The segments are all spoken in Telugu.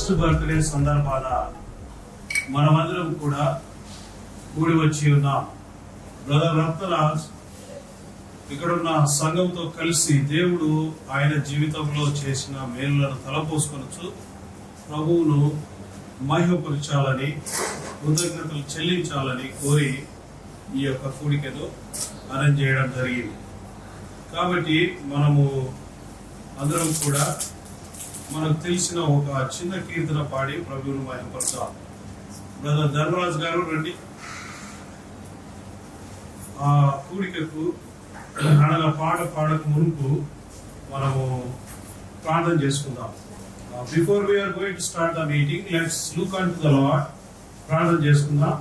ఫస్ట్ బర్త్డే సందర్భాన మనమందరం కూడా కూడి వచ్చి ఉన్నాం. బ్రదర్ రత్నరాజ్ ఇక్కడున్న సంఘంతో కలిసి దేవుడు ఆయన జీవితంలో చేసిన మేలులను తలపోసుకొనొచ్చు ప్రభువును మహిమపరచాలని, కృతజ్ఞతలు చెల్లించాలని కోరి ఈ యొక్క కూడికను అరేంజ్ చేయడం జరిగింది. కాబట్టి మనము అందరం కూడా మనకు తెలిసిన ఒక చిన్న కీర్తన పాడి ప్రభువును మహిమపరచాలి. బ్రదర్ ధర్మరాజ్ గారు రండి. ఆ కూడికకు అనగా పాడక మునుపు మనము ప్రార్థన చేసుకుందాం. Before we're going to start the meeting, let's look unto the Lord. ప్రార్థన చేసుకుందాం.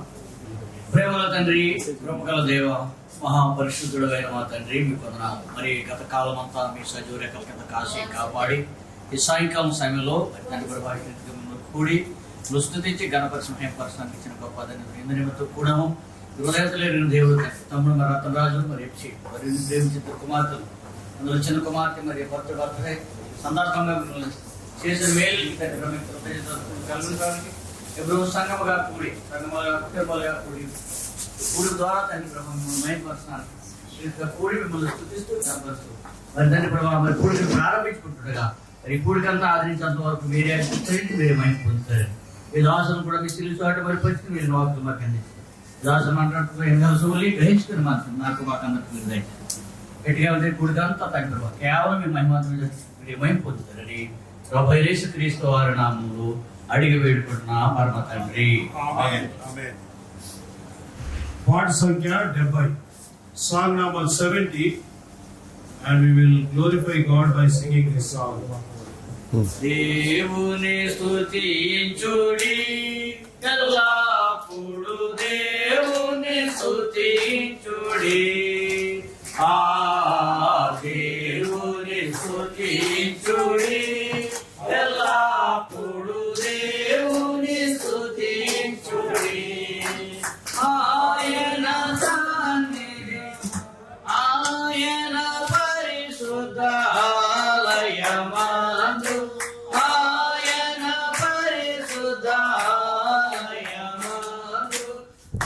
ప్రేమల తండ్రి, కృపగల దేవ, మహాపరిశుద్ధుడైన మా తండ్రి, మీ వందనాలు. మరి గత కాలం అంతా మీ సజీవ రేఖల కింద కాసి కాపాడి ఈ సాయంకాలం సమయంలో తండ్రి కూడి స్థుతించి గణపరిచి మహిమపరచడానికి ఇచ్చిన గొప్ప నిమిత్తం కూడాము హృదయతలేని దేవుడు తమ్ముడు మరి రతనరాజు మరి ప్రేమించిన కుమార్తెలు, అందులో చిన్న కుమార్తె మరి బర్త్డే సందర్భంగా చేసిన మేలు కలుగుతానికి ఎప్పుడో సంగముగా కూడి కుటుంబాలుగా కూడి ద్వారా తండ్రి ప్రభావం మహిమపరచడానికి కూడి మిమ్మల్ని స్థుతిస్తూ కనపరుస్తూ మరి తండ్రి ప్రభావం మరి కూడిని ప్రారంభించుకుంటుండగా మరి కూడికంతా ఆదరించేంత వరకు మీరే మీరే మహిమ పొందుతారు. ఈ దాసులను కూడా మీ సిల్లు చోట మరి పరిస్థితి మీరు వాకులు మాకు అందించారు. దాసులు అంటున్నట్టు ఎన్నో సోలి గ్రహించుకుని మాత్రం నాకు మాకు అన్నట్టు మీరు దయచేసి గట్టిగా ఉంటే కూడికంతా తండ్రి ప్రభావం కేవలం మీ మహిమ మీరే మహిమ పొందుతారని ప్రభువైన యేసుక్రీస్తు వారి నామములో అడిగి వేడుకుంటున్నా పరమ తండ్రి. పాట సంఖ్య 70, song number 70, and we will glorify God by singing this song. దేవుని స్తుతించుడి ఎల్లప్పుడు దేవుని స్తుతించుడి, ఆ దేవుని స్తుతించుడి ఎల్లప్పుడు దేవుని స్తుతించుడి. ఆయన సన్నిధి ఆయన పరిశుద్ధ ఆలయమందు, ఆయన పరిశుద్ధ ఆలయమందు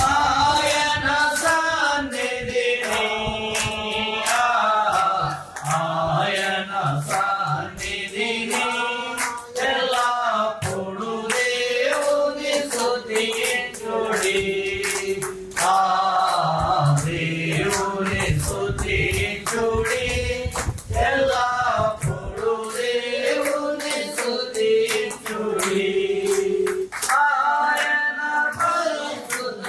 ఆయన సన్నిధిని, ఆయన సన్నిధిని ఎల్లప్పుడు దేవుని స్తుతించుడి, ఆ దేవుని స్తుతించుడి ఎల్లప్పుడు దేవుని స్తుతించుడి. ఆయన పరిశుద్ధ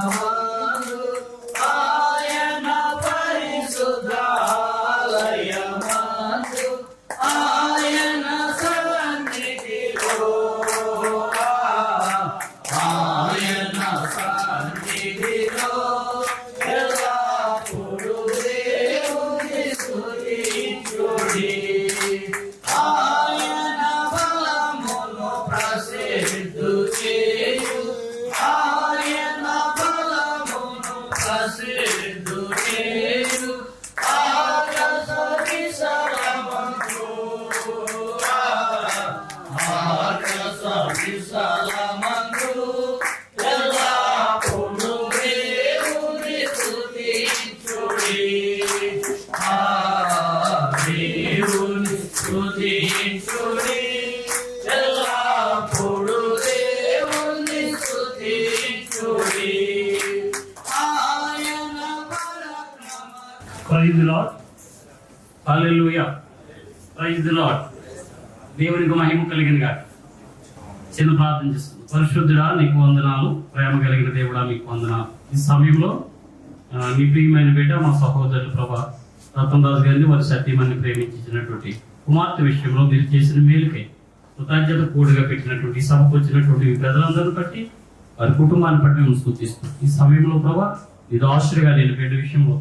ఆలయమందు, ఆయన పరిశుద్ధ ఆలయమందు ఆయన సన్నిధిలో, ఆయన సన్నిధిలో ఎల్లప్పుడు దేవుని స్తుతించుడి. ఆయన బలమును ప్రసిద్ధు చేయు, ఆయన బలమును ప్రసిద్ధు చేయు, ఆకాశ విశాలమందు, ఆకాశ విశాలమందు ఎల్లప్పుడు దేవుని స్తుతించుడి, ఆ దేవుని స్తుతించుడి ఎల్లప్పుడు దేవుని స్తుతించుడి. ఆయన పరాక్రమ praise the Lord, hallelujah, praise the Lord. దేవునికి మహిమ కలిగిన గాక. చిన్న ప్రార్థన చేస్తుంది. పరిశుద్ధుడా నీకు వందనాలు, ప్రేమ కలిగిన దేవుడా నీకు వందనాలు. ఈ సమయంలో నీ ప్రియమైన బిడ్డ మా సహోదరులు ప్రభా రతనరాజు గారిని వారి సత్యమని ప్రేమించినటువంటి కుమార్తె విషయంలో మీరు చేసిన మేలుకై కృతజ్ఞత కూడిగా పెట్టినటువంటి సభకు వచ్చినటువంటి ప్రజలందరూ బట్టి వారి కుటుంబాన్ని బట్టి మేము స్తుతిస్తున్నాం. ఈ సమయంలో ప్రభా ఇది ఆశ్చర్యంగా నేను బిడ్డ విషయంలో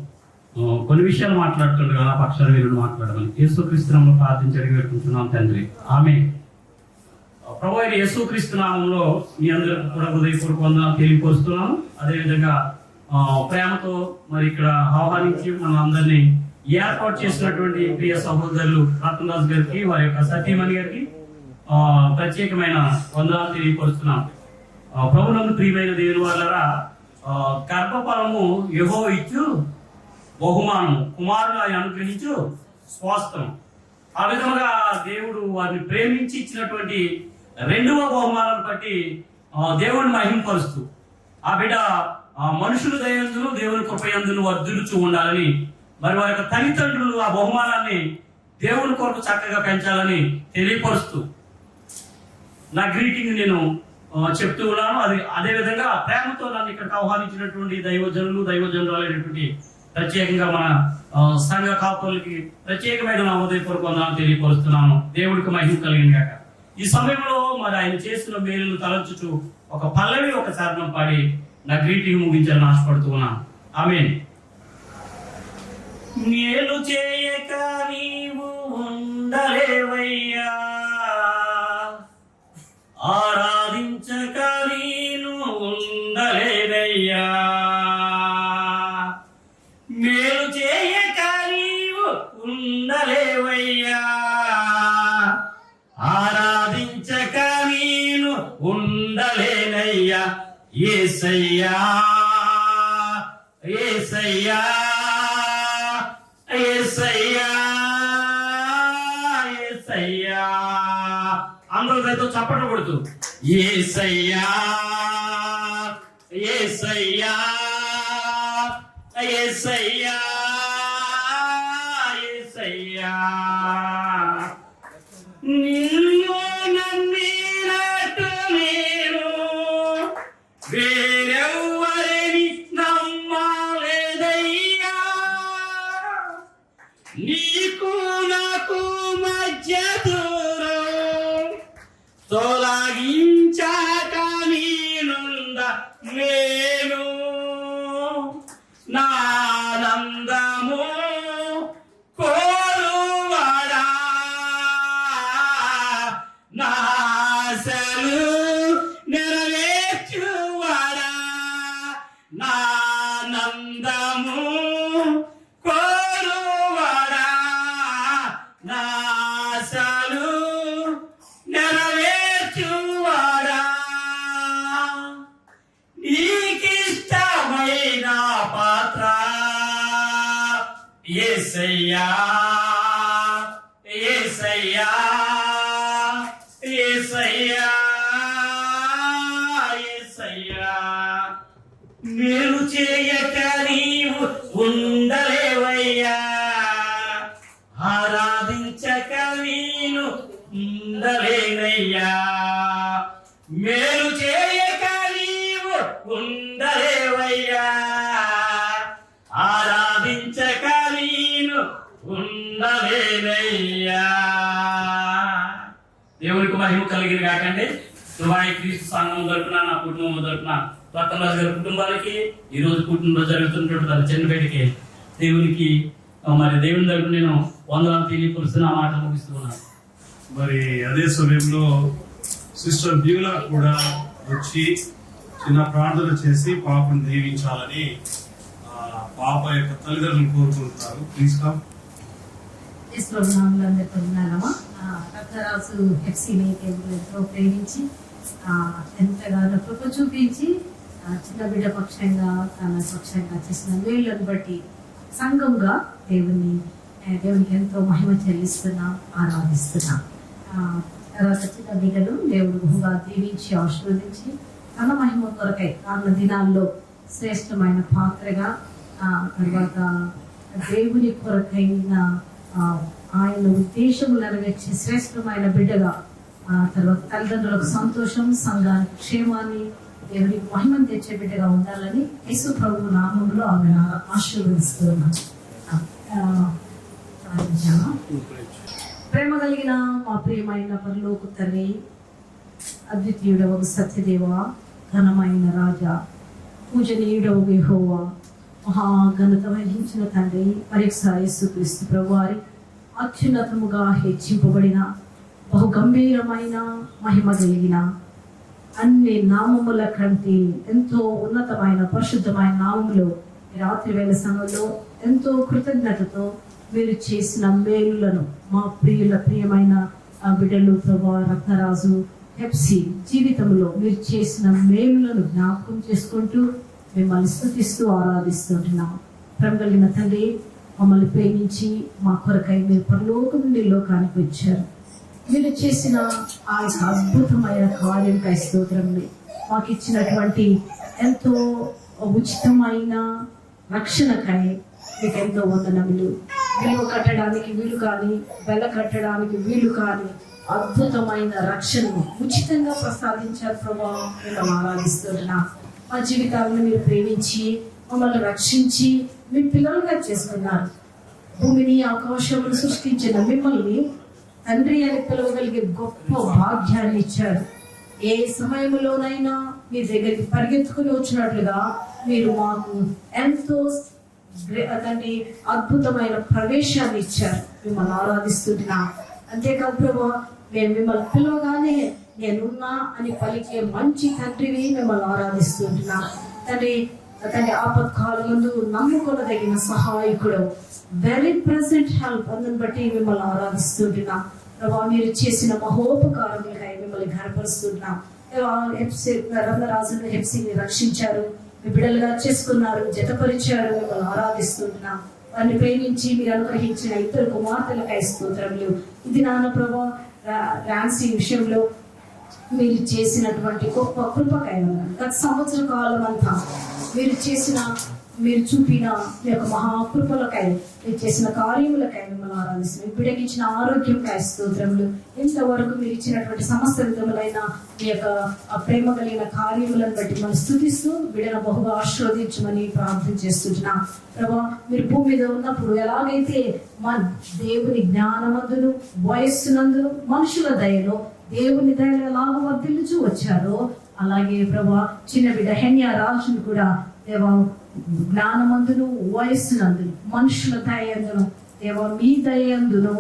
కొన్ని విషయాలు మాట్లాడుతుండగా నా పక్షాన వీరుడు మాట్లాడమని యేసుక్రీస్తు నామములో ప్రార్థించి అడిగి పెట్టుకుంటున్నాం తండ్రి, ఆమేన్. ప్రభు అయిన యేసుక్రీస్తు నామములో మీ అందరికీ కూడా హృదయపూర్వక వందనాలు తెలియపరుస్తున్నాను. అదేవిధంగా ప్రేమతో మరి ఇక్కడ ఆహ్వానించి మన అందరినీ ఏర్పాటు చేసినటువంటి ప్రియ సహోదరులు రతనరాజు గారికి, వారి యొక్క సతీమణి గారికి, ప్రత్యేకమైన వందనాలు తెలియపరుస్తున్నాం. ప్రభునందు ప్రియమైన దేవుని వాళ్ళరా, గర్భఫలము యెహోవా ఇచ్చు బహుమానం, కుమారుడు ఆయన అనుగ్రహించు స్వాస్థ్యం. ఆ విధంగా దేవుడు వారిని ప్రేమించి ఇచ్చినటువంటి రెండవ బహుమానాన్ని బట్టి దేవుని మహిమపరుస్తూ ఆ బిడ్డ మనుషుల దయందును దేవుని కృపయందును వర్ధిల్లుచూ ఉండాలని, మరి వారి యొక్క తల్లిదండ్రులు ఆ బహుమానాన్ని దేవుని కొరకు చక్కగా పెంచాలని తెలియపరుస్తూ నా గ్రీటింగ్ నేను చెప్తూ ఉన్నాను. అదే విధంగా ప్రేమతో నన్ను ఇక్కడికి ఆహ్వానించినటువంటి దైవజనురాలైనటువంటి ప్రత్యేకంగా మన సంఘ కాపులకి ప్రత్యేకమైన నా హృదయపూర్వక వందనాలు తెలియపరుస్తున్నాను. దేవుడికి మహిమ కలిగిన గాక. ఈ సమయంలో మరి ఆయన చేస్తున్న మేలును తలంచుచు ఒక పల్లవి, ఒక చరణం పాడి నా గ్రీటింగ్ ముగించాలని ఆశపడుతూ ఉన్నాను. ఆమేన్. మేలు చేయక నీవు ఉండలేవయ్యా, ఆరాధించక నేను ఉండలేదయ్యా. మేలు చేయక నీవు ఉండలేవయ్యా, ఆరాధించక నేను ఉండలేనయ్యా. యేసయ్యా యేసయ్యా యేసయ్యా యేసయ్యా. అందరూ రైతు చప్పట్లు కొడుతూ యేసయ్యా యేసయ్యా యేసయ్యా యేసయ్యా. నిన్ను నమ్మినట్టు నేను వేరెవ్వరిని నమ్మలేదయ్యా. నీకు నాకు మధ్య దూరం తొలగించాక నేనుండ నేను. నానందము కోరువాడా, నాశలు నెరవేర్చువాడా. నానందము కోరువాడా, నాశలు నెరవేర్చువాడా. నీకిష్టమైన పాత్ర యేసయ్యా యేసయ్యా యేసయ్యా యేసయ్యా. మేలు చేయక నీవు ఉండలేవయ్యా, ఆరాధించక నేను ఉండలేనయ్యా. మేలు చేయక నీవు ఉండలేవయ్యా, ఆరాధించక నేను ఉండలేనయ్యా. దేవునికి మహిమ కలిగిన కాకండి. దుబాయ్ క్రీస్తు సంఘం తరపున, నా కుటుంబం తరపున, రతనరాజు గారి కుటుంబానికి ఈ రోజు పుట్టినరోజు జరుగుతున్నటువంటి చిన్నపేటకి దేవునికి మరి దేవుని తరపున నేను వందనాలు తెలియపరుస్తున్న మాట ముగిస్తున్నాను. మరి అదే సమయంలో సిస్టర్ బ్యూలా కూడా వచ్చి చిన్న ప్రార్థన చేసి పాపను దీవించాలని పాప యొక్క తల్లిదండ్రులు కోరుకుంటున్నారు. Please come. రత్నరాజు ఎఫ్సీని ఎంతో ప్రేమించి ఎంతగానో కృప చూపించి చిన్న బిడ్డ పక్షంగా తన పక్షంగా చేసిన మేళ్లను బట్టి సంఘంగా దేవునికి ఎంతో మహిమ చెల్లిస్తున్నాం, ఆరాధిస్తున్నాం. తర్వాత చిన్న బిడ్డలు దేవుడు బహుగా దీవించి ఆశీర్వదించి తన మహిమ కొరకై రానున్న దినాల్లో శ్రేష్టమైన పాత్రగా, తర్వాత దేవుని కొరకైన ఆయన ఉద్దేశము నెరవేర్చి శ్రేష్టమైన బిడ్డగా, తర్వాత తల్లిదండ్రులకు సంతోషం, సంఘానికి క్షేమాన్ని, దేవునికి మహిమను తెచ్చే బిడ్డగా ఉండాలని యేసు ప్రభు నామములో ఆమె ఆశీర్వదిస్తున్నాను. ప్రేమ కలిగిన మా ప్రియమైన పరలోక తండ్రి, అద్వితీయుడవ సత్యదేవ, ఘనమైన రాజా, పూజనీయుడవ యెహోవా, మహాఘనత వహించిన తండ్రి, పరీక్ష యేసుక్రీస్తు ప్రభువారి అత్యున్నతముగా హెచ్చింపబడిన బహు గంభీరమైన మహిమ కలిగిన అన్ని నామముల కంటే ఎంతో ఉన్నతమైన పరిశుద్ధమైన నామములో రాత్రి వేళ సమయంలో ఎంతో కృతజ్ఞతతో మీరు చేసిన మేలులను, మా ప్రియమైన ఆ బిడ్డలు ప్రభా రత్నరాజు హెప్సీ జీవితంలో మీరు చేసిన మేలులను జ్ఞాపకం చేసుకుంటూ మిమ్మల్ని స్తుతిస్తూ ఆరాధిస్తుంటున్నాం. ప్రేమ కలిగిన తండ్రి, మమ్మల్ని ప్రేమించి మా కొరకై మీరు పరలోకం నుండి లోకానికి వచ్చారు. మీరు చేసిన ఆ యొక్క అద్భుతమైన కార్యంకై స్తోత్రములు, మాకు ఇచ్చినటువంటి ఎంతో ఉచితమైన రక్షణకై మీకు ఎంతో వందనములు. విలువ కట్టడానికి వీలు కానీ, వెల కట్టడానికి వీలు కానీ అద్భుతమైన రక్షణను ఉచితంగా ప్రసాదించారు ప్రభా. మేము ఆరాధిస్తున్నాం. మా జీవితాలను మీరు ప్రేమించి మమ్మల్ని రక్షించి మీ పిల్లలుగా చేసుకున్నారు. భూమిని ఆకాశమును సృష్టించిన మిమ్మల్ని తండ్రి అని పిలవగలిగే గొప్ప భాగ్యాన్ని ఇచ్చారు. ఏ సమయంలోనైనా మీ దగ్గరికి పరిగెత్తుకుని వచ్చినట్లుగా మీరు మాకు ఎంతో తండ్రి అద్భుతమైన ప్రవేశాన్ని ఇచ్చారు. మిమ్మల్ని ఆరాధిస్తున్నాం. అంతేకాదు ప్రభా, మేము మిమ్మల్ని పిలవగానే నేనున్నా అని పలికే మంచి తండ్రిని మిమ్మల్ని ఆరాధిస్తున్నాం. తండ్రి ఆపత్కాలం ముందు నమ్ముకొనదగిన సహాయకుడు, వెరీ ప్రెసెంట్ హెల్ప్, అందుని బట్టి మిమ్మల్ని ఆరాధిస్తున్నాం. ప్రభావ మీరు చేసిన మహోపకారములకై మిమ్మల్ని ఘనపరుస్తున్నాం. రత్నరాజును హెప్సీని రక్షించారు, మీ బిడ్డలుగా చేసుకున్నారు, జతపరిచారు. మిమ్మల్ని ఆరాధిస్తున్నాం. వారిని ప్రేమించి మీరు అనుగ్రహించిన ఇద్దరు కుమార్తెలకై స్తోత్రములు. ఇది నాన్న ప్రభా ర్యాన్సీ విషయంలో మీరు చేసినటువంటి గొప్ప కృపకై ఉన్నారు. గత సంవత్సర కాలం అంతా మీరు చూపిన మీ యొక్క మహాకృపలకై, మీరు చేసిన కార్యములకై మిమ్మల్ని ఆరాధిస్తున్నాం. బిడ్డకి ఇచ్చిన ఆరోగ్యంకై స్తోత్రములు. ఇంతవరకు మీరు ఇచ్చినటువంటి సమస్త విధములైన మీ యొక్క ప్రేమ కలిగిన కార్యములను బట్టి మనం స్తుతిస్తూ బిడ్డను బహుగా ఆశీర్వదించమని ప్రార్థన చేస్తున్నాం. ప్రభా, మీరు భూమి మీద ఉన్నప్పుడు ఎలాగైతే మా దేవుని జ్ఞానమందును వయస్సునందును మనుషుల దయలో దేవుని దయలో ఎలాగ వర్ధిల్లుచూ వచ్చారో అలాగే ప్రభా చిన్న బిడ్డ హెన్యా రాజును కూడా దేవా జ్ఞానమందును వయస్సునందును మనుషుల దయందును దేవా మీ దయందును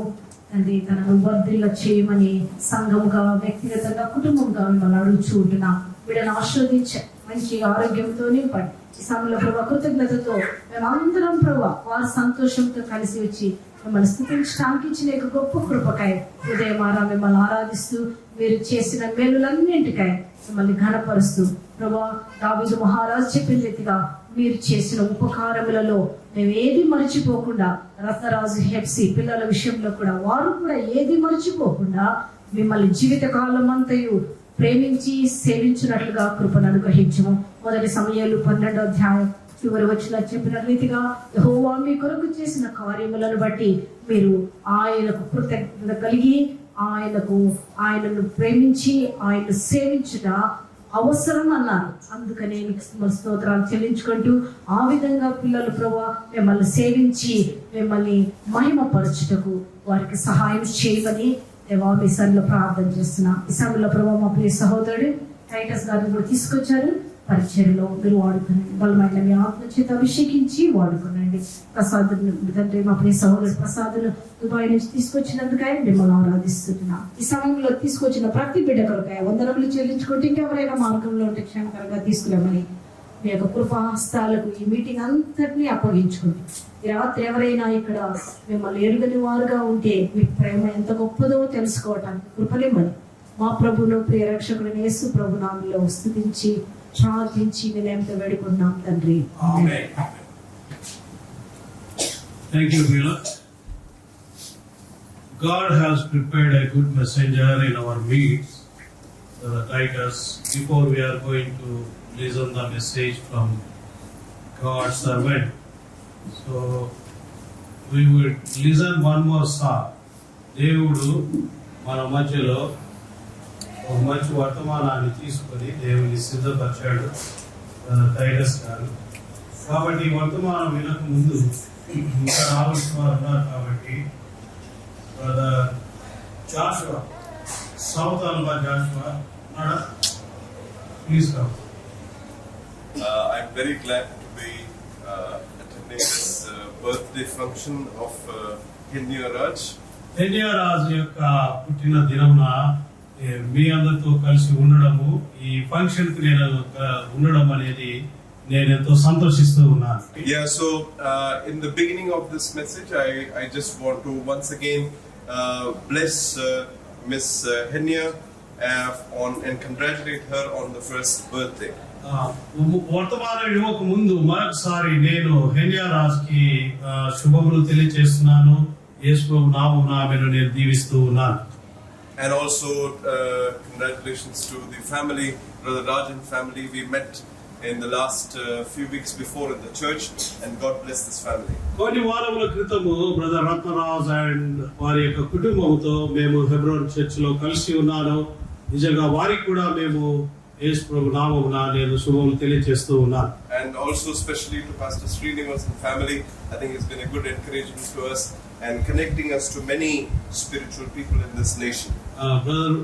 తండ్రి తనను వర్ధిల్ల చేయమని సంఘముగా, వ్యక్తిగతంగా, కుటుంబంగా మిమ్మల్ని అడుగుచుంటున్నా. బిడ్డను ఆస్వాదించ మంచి ఆరోగ్యంతో నింపండి. ఈ సమయంలో ప్రభా కృతజ్ఞతతో మేమందరం ప్రభా వారి సంతోషంతో కలిసి వచ్చి మిమ్మల్ని స్థుతించడానికి ఇచ్చిన గొప్ప కృపకై ఉదయమారా మిమ్మల్ని ఆరాధిస్తూ మీరు చేసిన మేలులన్నింటికై మిమ్మల్ని ఘనపరుస్తూ ప్రభా దావీదు మహారాజు చెప్పిన రీతిగా మీరు చేసిన ఉపకారములలో మేము ఏది మర్చిపోకుండా రత్నరాజు హెప్సీ పిల్లల విషయంలో కూడా వారు కూడా ఏది మర్చిపోకుండా మిమ్మల్ని జీవితకాలం అంతయు ప్రేమించి సేవించినట్లుగా కృపను అనుగ్రహించము. మొదటి సమయాలు 12వ అధ్యాయం చివరి వచ్చిన చెప్పిన రీతిగా యెహోవా మీ కొరకు చేసిన కార్యములను బట్టి మీరు ఆయనకు కృతజ్ఞత కలిగి ఆయనను ప్రేమించి ఆయనను సేవించుట అవసరం అన్నారు. అందుకనే స్తోత్రాలు చెల్లించుకుంటూ ఆ విధంగా పిల్లలు ప్రభా మిమ్మల్ని సేవించి మిమ్మల్ని మహిమపరచుటకు వారికి సహాయం చేయమని దేవా మీ సన్నిధిలో ప్రార్థన చేస్తున్నా. ఈ సమయంలో ప్రభా మా ప్రియ సహోదరుడు టైటస్ గారిని కూడా తీసుకొచ్చారు. పరిచయలో మీరు వాడుకునండి, బలమైన మీ ఆత్మ చేత అభిషేకించి వాడుకునండి. ప్రసాదులు తండ్రి మా ప్రియ సహోదరు ప్రసాదులు దుబాయ్ నుంచి తీసుకొచ్చినందుకై మిమ్మల్ని ఆరాధిస్తున్నా. ఈ సమయంలో తీసుకొచ్చిన ప్రతి బిడ్డ కొరకై వందనములు చెల్లించుకుంటే ఇంకెవరైనా మార్గంలో ఉంటే క్షేమకరంగా తీసుకురామని మీ యొక్క కృపాహస్తాలకు ఈ మీటింగ్ అంతటినీ అప్పగించుకుంది. ఈ రాత్రి ఎవరైనా ఇక్కడ మిమ్మల్ని ఎరుగని వారుగా ఉంటే మీ ప్రేమ ఎంత గొప్పదో తెలుసుకోవటానికి కృపనిమ్మని మా ప్రభును ప్రియ రక్షకుడు యేసు ప్రభు నామములో స్తుతించి ప్రార్థించి వినయంతో వేడుకుంటున్నాం తండ్రి. Amen. Thank you, Mila. God has prepared a good messenger in our midst, Titus. Before we are going to listen the message from God's servant, so we will listen one more song. దేవుడు మన మధ్యలో ఒక మంచి వర్తమానాన్ని తీసుకొని దేవుని సిద్ధపరిచాడు టైటస్ గారు. కాబట్టి ఈ వర్తమానం వినక ముందు ఇంకా రావాల్సిన వారు ఉన్నారు. కాబట్టి Joshua South Alba Joshua please come. I'm very glad to be attending this birthday function of Henya Raj. హెన్యా రాజు యొక్క పుట్టిన దినమున మీ అందరితో కలిసి ఉండడము, ఈ ఫంక్షన్ కి నేను ఉండడం అనేది నేను ఎంతో సంతోషిస్తూ ఉన్నాను. Yeah, so in the beginning of this message, I just want to once again bless Miss Henya and congratulate her on the first birthday. వర్తమాన విడువకు ముందు మరొకసారి నేను హెన్యా రాజ్కి శుభములు తెలియజేస్తున్నాను. యేసు ప్రభు నామమున ఆమెను నేను దీవిస్తూ ఉన్నాను. And also congratulations to the family, Brother Rajan family. We met in the last few weeks before in the church, and God bless this family. కొన్ని వారముల క్రితము బ్రదర్ రత్నరాజ్ అండ్ వారి యొక్క కుటుంబంతో మేము హెబ్రోన్ చర్చ్ లో కలిసి ఉన్నాను. నిజంగా వారికి కూడా మేము యేసు ప్రభు నామమున నేను శుభములు తెలియజేస్తూ ఉన్నాను. And also especially to Pastor Srinivas and family. I think it's been a good encouragement to us and connecting us to many spiritual people in this nation. Brother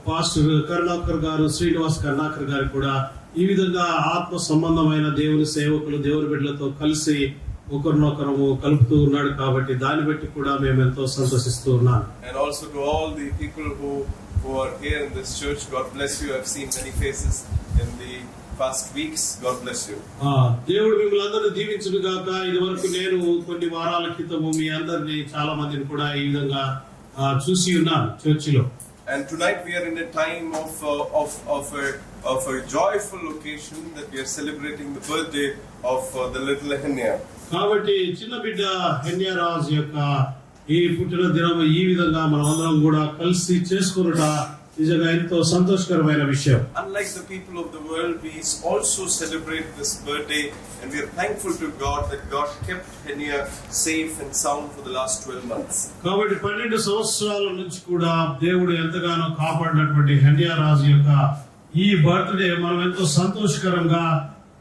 pastor Karunakar గారు, శ్రీనివాస్ కరుణాకర్ గారు కూడా ఈ విధంగా ఆత్మ సంబంధమైన దేవుని సేవకులు దేవుని బిడ్డలతో కలిసి ఒకరినొకరు కలుపుతూ ఉన్నాడు కాబట్టి దాన్ని బట్టి కూడా మేము ఎంతో సంతోషిస్తూ ఉన్నాం. And also to all the people who are here in this church, God bless you. I've seen many faces in the past weeks. God bless you. దేవుడు మిమ్మల్ని అందరిని దీవించును గాక. ఇది వరకు నేను కొన్ని వారాల క్రితము మీ అందరిని చాలా మందిని కూడా ఈ విధంగా చూసి ఉన్నాను చర్చిలో. And tonight we are in a time of a joyful occasion that we are celebrating the birthday of the little Henya. కాబట్టి చిన్న బిడ్డ హెన్యా రాజ్ యొక్క ఈ పుట్టిన దినం ఈ విధంగా మనం అందరం కూడా కలిసి చేసుకున్నట నిజంగా ఎంతో సంతోషకరమైన విషయం. Unlike the people of the world, we also celebrate this birthday, and we are thankful to God that God kept Henya safe and sound for the last 12 months. కాబట్టి 12 సంవత్సరాల నుంచి కూడా దేవుడు ఎంతగానో కాపాడినటువంటి హెన్యా రాజు యొక్క ఈ బర్త్డే మనం ఎంతో సంతోషకరంగా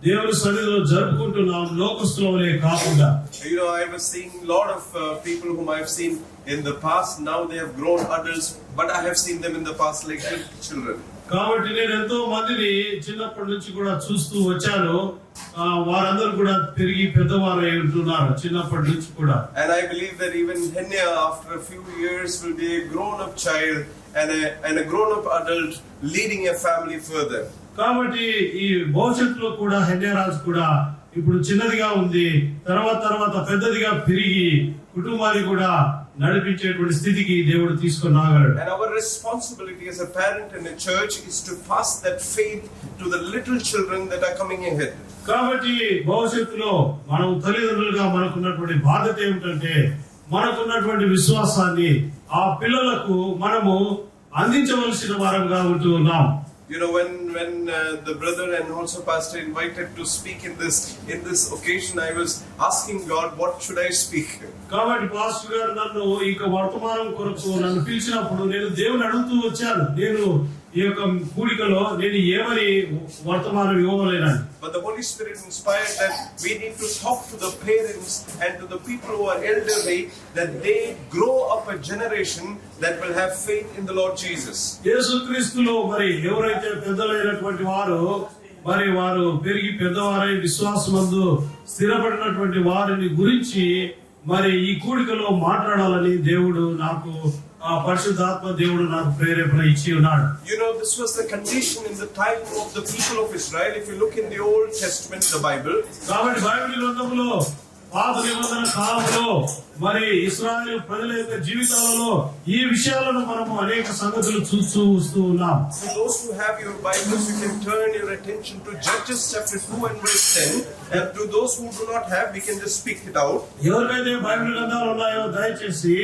దేవుని సన్నిధిలో జరుపుకుంటున్నాం, లోకస్తులే కాకుండా. You know, I was seeing a lot of people whom I have seen in the past. Now they have grown adults, but I have seen them in the past like children. కాబట్టి నేను ఎంతో మందిని చిన్నప్పటి నుంచి కూడా చూస్తూ వచ్చాను. వారందరూ కూడా పెరిగి పెద్దవారు అయి ఉంటున్నారు చిన్నప్పటి నుంచి కూడా. And I believe that even Henya after a few years will be a grown-up child and a grown-up adult leading a family further. కాబట్టి ఈ భవిష్యత్తులో కూడా హెన్యా రాజు కూడా ఇప్పుడు చిన్నదిగా ఉంది, తర్వాత పెద్దదిగా పెరిగి కుటుంబాన్ని కూడా నడిపించేటువంటి స్థితికి దేవుడు తీసుకొని రాగలడు. And our responsibility as a parent in a church is to pass that faith to the little children that are coming ahead. కాబట్టి భవిష్యత్తులో మనం తల్లిదండ్రులుగా మనకున్నటువంటి బాధ్యత ఏమిటంటే మనకున్నటువంటి విశ్వాసాన్ని ఆ పిల్లలకు మనము అందించవలసిన వారంగా ఉంటూ ఉన్నాం. You know, when the brother and also pastor invited to speak in this occasion, I was asking God, what should I speak? కాబట్టి పాస్టర్ గారు నన్ను ఈ వర్తమానం కొరకు నన్ను పిలిచినప్పుడు నేను దేవుని అడుగుతూ వచ్చాను, నేను ఈ యొక్క కూడికలో నేను ఏమని వర్తమానం ఇవ్వలేనని. But the Holy Spirit inspired that we need to talk to the parents and to the people who are elderly, that they grow up a generation that will have faith in the Lord Jesus. యేసుక్రీస్తులో మరి ఎవరైతే పెద్దలైనటువంటి వారు పెరిగి పెద్దవారై విశ్వాసమందు స్థిరపడినటువంటి వారిని గురించి మరి ఈ కూడికలో మాట్లాడాలని దేవుడు నాకు పరిశుద్ధాత్మ దేవుడు నాకు ప్రేరేపణ ఇచ్చి ఉన్నాడు. You know, this was the condition in the time of the people of Israel. If you look in the Old Testament, the Bible. కాబట్టి బైబిల్ గ్రంథంలో పాత నిబంధన కాలంలో మరి ఇశ్రాయేలు ప్రజల యొక్క జీవితాలలో ఈ విషయాలను మనము అనేక సంగతులు చూస్తూ ఉన్నాం. For those who have your Bibles, you can turn your attention to Judges chapter 2 and verse 10. And to those who do not have, we can just speak it out. ఎవరికైతే బైబిల్ గ్రంథాలు ఉన్నాయో దయచేసి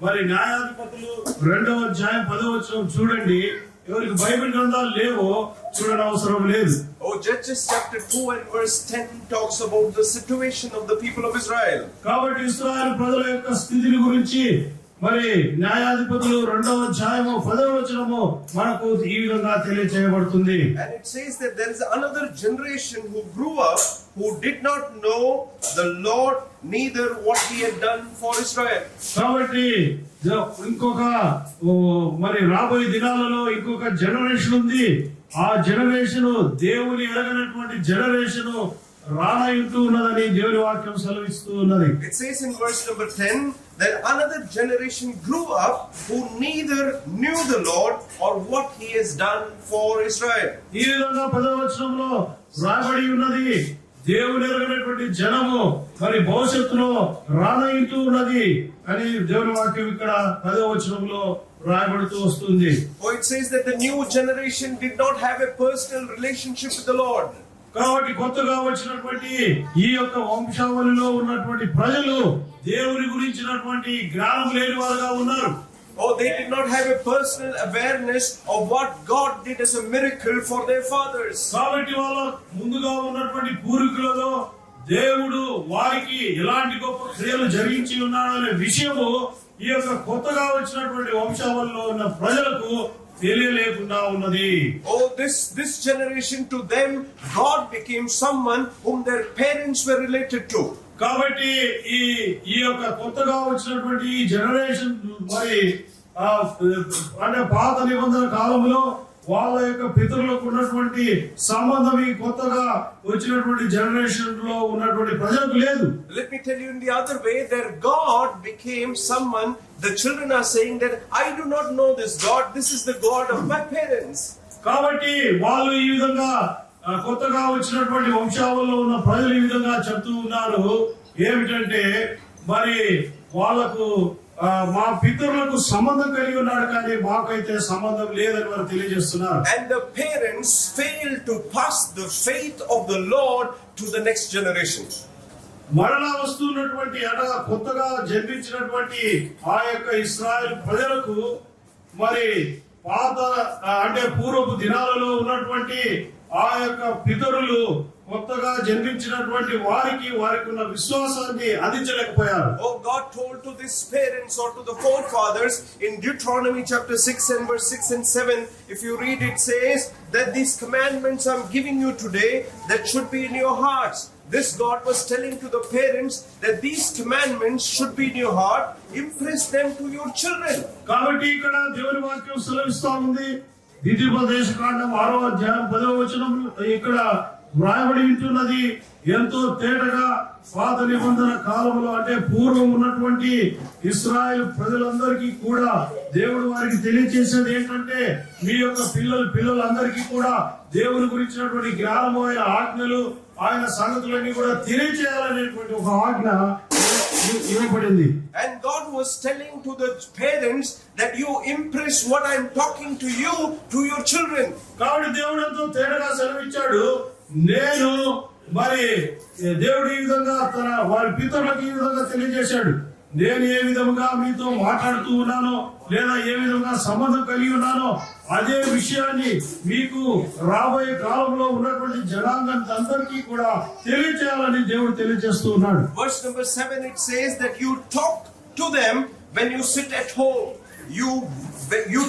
మరి న్యాయాధిపతులు 2వ అధ్యాయం 10వ వచనం చూడండి. ఎవరికి బైబిల్ గ్రంథాలు లేవో చూడని అవసరం లేదు. Oh, Judges chapter 2 and verse 10 talks about the situation of the people of Israel. కాబట్టి ఇశ్రాయేలు ప్రజల యొక్క స్థితిని గురించి మరి న్యాయాధిపతులు 2వ అధ్యాయము 10వ వచనము మనకు ఈ విధంగా తెలియజేయబడుతుంది. And it says that there is another generation who grew up who did not know the Lord, neither what he had done for Israel. కాబట్టి ఇంకొక మరి రాబోయే దినాలలో ఇంకొక జనరేషన్ ఉంది. ఆ జనరేషన్ దేవుని ఎరగనటువంటి జనరేషన్ రానయుంటూ ఉన్నదని దేవుని వాక్యం సెలవిస్తూ ఉన్నది. It says in verse number 10 that another generation grew up who neither knew the Lord or what he has done for Israel. ఈ విధంగా 10వ వచనంలో రాయబడి ఉన్నది, దేవుని ఎరగనటువంటి జనము మరి భవిష్యత్తులో రానయింటూ ఉన్నది అని దేవుని వాక్యం ఇక్కడ 10వ వచనంలో రాయబడుతూ వస్తుంది. Oh, it says that the new generation did not have a personal relationship with the Lord. కాబట్టి కొత్తగా వచ్చినటువంటి ఈ యొక్క వంశావళిలో ఉన్నటువంటి ప్రజలు దేవుని గురించినటువంటి జ్ఞానం లేని వారుగా ఉన్నారు. Oh, they did not have a personal awareness of what God did as a miracle for their fathers. కాబట్టి వాళ్ళ ముందుగా ఉన్నటువంటి పూర్వీకులలో దేవుడు వారికి ఎలాంటి గొప్ప క్రియలు జరిగించి ఉన్నాడనే విషయము ఈ యొక్క కొత్తగా వచ్చినటువంటి వంశావళిలో ఉన్న ప్రజలకు తెలియలేకుండా ఉన్నది. Oh, this generation, to them God became someone whom their parents were related to. కాబట్టి ఈ యొక్క కొత్తగా వచ్చినటువంటి ఈ జనరేషన్ మరి అంటే పాత నిబంధన కాలంలో వాళ్ళ యొక్క పితరులకు ఉన్నటువంటి సంబంధం ఈ కొత్తగా వచ్చినటువంటి జనరేషన్ లో ఉన్నటువంటి ప్రజలకు లేదు. Let me tell you in the other way, that God became someone. The children are saying that I do not know this God. This is the God of my parents. కాబట్టి వాళ్ళు ఈ విధంగా కొత్తగా వచ్చినటువంటి వంశావళిలో ఉన్న ప్రజలు ఈ విధంగా చెప్తూ ఉన్నారు ఏమిటంటే మరి వాళ్ళకు మా పితరులకు సంబంధం కలిగి ఉన్నాడు కానీ మాకైతే సంబంధం లేదని వారు తెలియజేస్తున్నారు. And the parents failed to pass the faith of the Lord to the next generation. మరలా వస్తున్నటువంటి అనగా కొత్తగా జన్మించినటువంటి ఆ యొక్క ఇశ్రాయేలు ప్రజలకు మరి పాత అంటే పూర్వపు దినాలలో ఉన్నటువంటి ఆ యొక్క పితరులు కొత్తగా జన్మించినటువంటి వారికి ఉన్న విశ్వాసాన్ని అందించలేకపోయారు. Oh, God told to these parents or to the forefathers in Deuteronomy chapter 6 and verse 6 and 7, if you read it, says that these commandments I'm giving you today, that should be in your hearts. This God was telling to the parents that these commandments should be in your heart. Impress them to your children. కాబట్టి ఇక్కడ దేవుని వాక్యం సెలవిస్తా ఉంది. ద్వితీయోపదేశకాండం 6వ అధ్యాయం 10వ వచనం ఇక్కడ వ్రాయబడి ఉంటున్నది. ఎంతో తేటగా పాత నిబంధన కాలంలో అంటే పూర్వం ఉన్నటువంటి ఇశ్రాయేలు ప్రజలందరికీ కూడా దేవుడు వారికి తెలియజేసేది ఏంటంటే మీ యొక్క పిల్లలందరికీ కూడా దేవుని గురించినటువంటి జ్ఞానము ఆయన ఆజ్ఞలు ఆయన సంగతులన్నీ కూడా తెలియజేయాలనేటువంటి ఒక ఆజ్ఞ ఇవ్వబడింది. And God was telling to the parents that you impress what I'm talking to you to your children. కాబట్టి దేవుడు ఎంతో తేటగా సెలవిచ్చాడు. నేను మరి దేవుడు ఈ విధంగా తన వారి పితరులకు ఈ విధంగా తెలియజేశాడు. నేను ఏ విధంగా మీతో మాట్లాడుతూ ఉన్నానో లేదా ఏ విధంగా సంబంధం కలిగి ఉన్నానో అదే విషయాన్ని మీకు రాబోయే కాలంలో ఉన్నటువంటి జనాంగానికి కూడా తెలియజేయాలని దేవుడు తెలియజేస్తూ ఉన్నాడు. Verse number 7, it says that you talk to them when you sit at home. You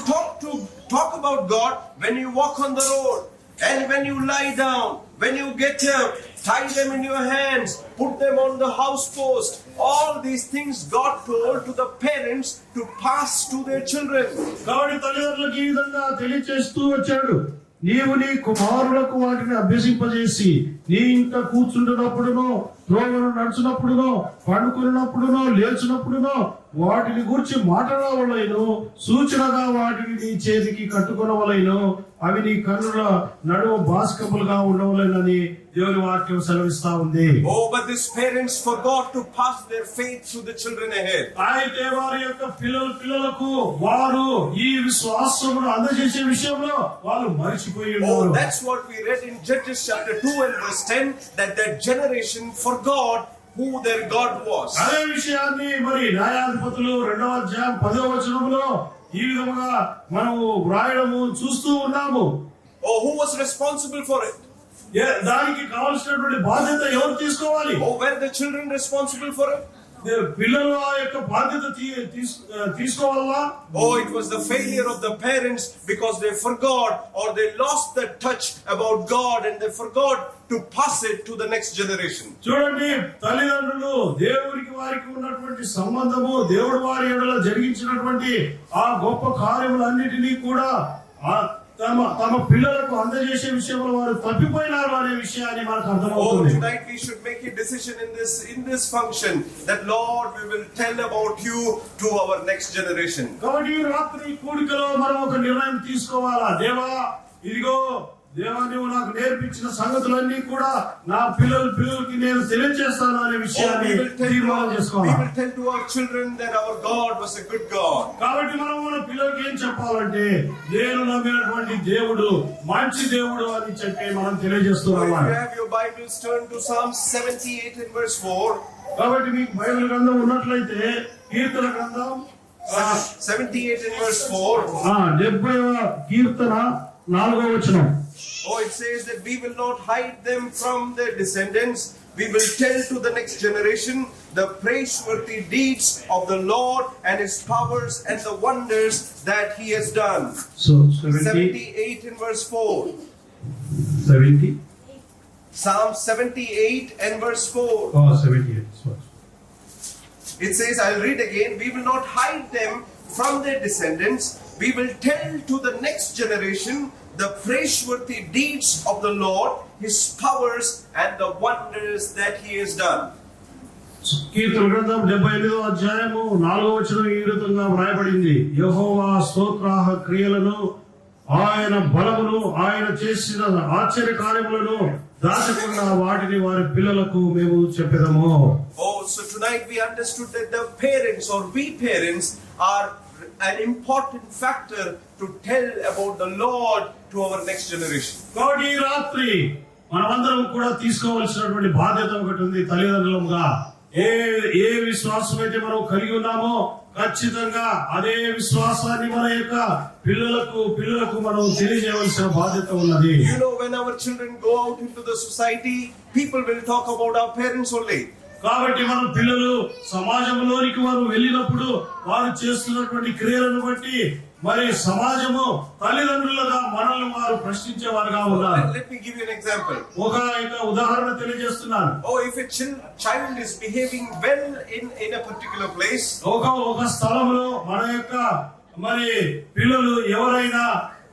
talk about God when you walk on the road. And when you lie down, when you get up, tie them in your hands, put them on the house post. All these things God told to the parents to pass to their children. కాబట్టి తల్లిదండ్రులకు ఈ విధంగా తెలియజేస్తూ వచ్చాడు. నీవు నీ కుమారులకు వాటిని అభ్యసింపజేసి నీ ఇంట కూర్చుంటున్నప్పుడునో త్రోవను నడుచున్నప్పుడునో పండుకున్నప్పుడునో లేచినప్పుడునో వాటిని గురించి మాట్లాడవలెను. సూచనగా వాటిని నీ చేతికి కట్టుకొనవలెను. అవి నీ కన్నుల నడుము బాస్కములుగా ఉండవలెనని దేవుని వాక్యం సెలవిస్తా ఉంది. Oh, but these parents forgot to pass their faith to the children ahead. అయితే వారి యొక్క పిల్లలకు వారు ఈ విశ్వాసమును అందజేసే విషయంలో వాళ్ళు మరిచిపోయి ఉన్నారు. Oh, that's what we read in Judges chapter 2 and verse 10, that generation forgot who their God was. అదే విషయాన్ని మరి న్యాయాధిపతులు 2వ అధ్యాయం 10వ వచనంలో ఈ విధంగా మనము వ్రాయడము చూస్తూ ఉన్నాము. Oh, who was responsible for it? దానికి కావాల్సినటువంటి బాధ్యత ఎవరు తీసుకోవాలి? Oh, were the children responsible for it? పిల్లలు ఆ యొక్క బాధ్యత తీసుకోవాలా? Oh, it was the failure of the parents because they forgot or they lost the touch about God and they forgot to pass it to the next generation. చూడండి, తల్లిదండ్రులు దేవునికి వారికి ఉన్నటువంటి సంబంధము దేవుడు వారి ఎడల జరిగించినటువంటి ఆ గొప్ప కార్యములన్నిటినీ కూడా తమ పిల్లలకు అందజేసే విషయంలో వారు తప్పిపోయినారు అనే విషయాన్ని మనకు అర్థమవుతుంది. Oh, tonight we should make a decision in this function that Lord, we will tell about you to our next generation. కాబట్టి ఈ రాత్రి కూడికలో మనం ఒక నిర్ణయం తీసుకోవాలా. దేవా, ఇదిగో దేవా నువ్వు నాకు నేర్పించిన సంగతులన్నీ కూడా నా పిల్లలకి నేను తెలియజేస్తాను అనే విషయాన్ని తీర్మానం we చేసుకోవాలి. will tell to our children that our God was a good God. కాబట్టి మనం మన పిల్లలకి ఏం చెప్పాలంటే నేను నమ్మినటువంటి దేవుడు మంచి దేవుడు అని చెప్పి మనం So తెలియజేస్తున్నాం. if you have your Bibles, turn to Psalm 78 and verse 4. కాబట్టి మీకు బైబిల్ గ్రంథం ఉన్నట్లయితే కీర్తన గ్రంథం 78 and verse 4. 70వ కీర్తన 4వ వచనం. Oh, it says that we will not hide them from their descendants. We will tell to the next generation the praiseworthy deeds of the Lord and His powers and the wonders that He has done. So 78 and verse 4. 70 Psalm 78 and verse 4. 78. It says, I'll read again, we will not hide them from their descendants. We will tell to the next generation the praiseworthy deeds of the Lord, His powers and the wonders that He has done. కీర్తన గ్రంథం 78వ అధ్యాయము 4వ వచనం ఈ విధంగా వ్రాయబడింది. యెహోవా స్తోత్రాహ క్రియలను, ఆయన బలమును, ఆయన చేసిన ఆశ్చర్య కార్యములను దాచకుండా వాటిని వారి పిల్లలకు మేము చెప్పెదము. Oh, so tonight we understood that the parents or we parents are an important factor to tell about the Lord to our next generation. కాబట్టి ఈ రాత్రి మనమందరం కూడా తీసుకోవాల్సినటువంటి బాధ్యత ఒకటి ఉంది తల్లిదండ్రులుగా. ఏ విశ్వాసం అయితే మనం కలిగి ఉన్నామో ఖచ్చితంగా అదే విశ్వాసాన్ని మన యొక్క పిల్లలకు మనం తెలియజేయవలసిన బాధ్యత ఉన్నది. You know, when our children go out into the society, people will talk about our parents only. కాబట్టి మన పిల్లలు సమాజంలోనికి వారు వెళ్ళినప్పుడు వారు చేస్తున్నటువంటి క్రియలను బట్టి మరి సమాజము తల్లిదండ్రులుగా మనల్ని వారు ప్రశ్నించేవారుగా ఉన్నారు. Let me give you an example. ఒక ఉదాహరణ తెలియజేస్తున్నాను. Oh, if a child is behaving well in a particular place, ఒక స్థలంలో మన యొక్క మరి పిల్లలు ఎవరైనా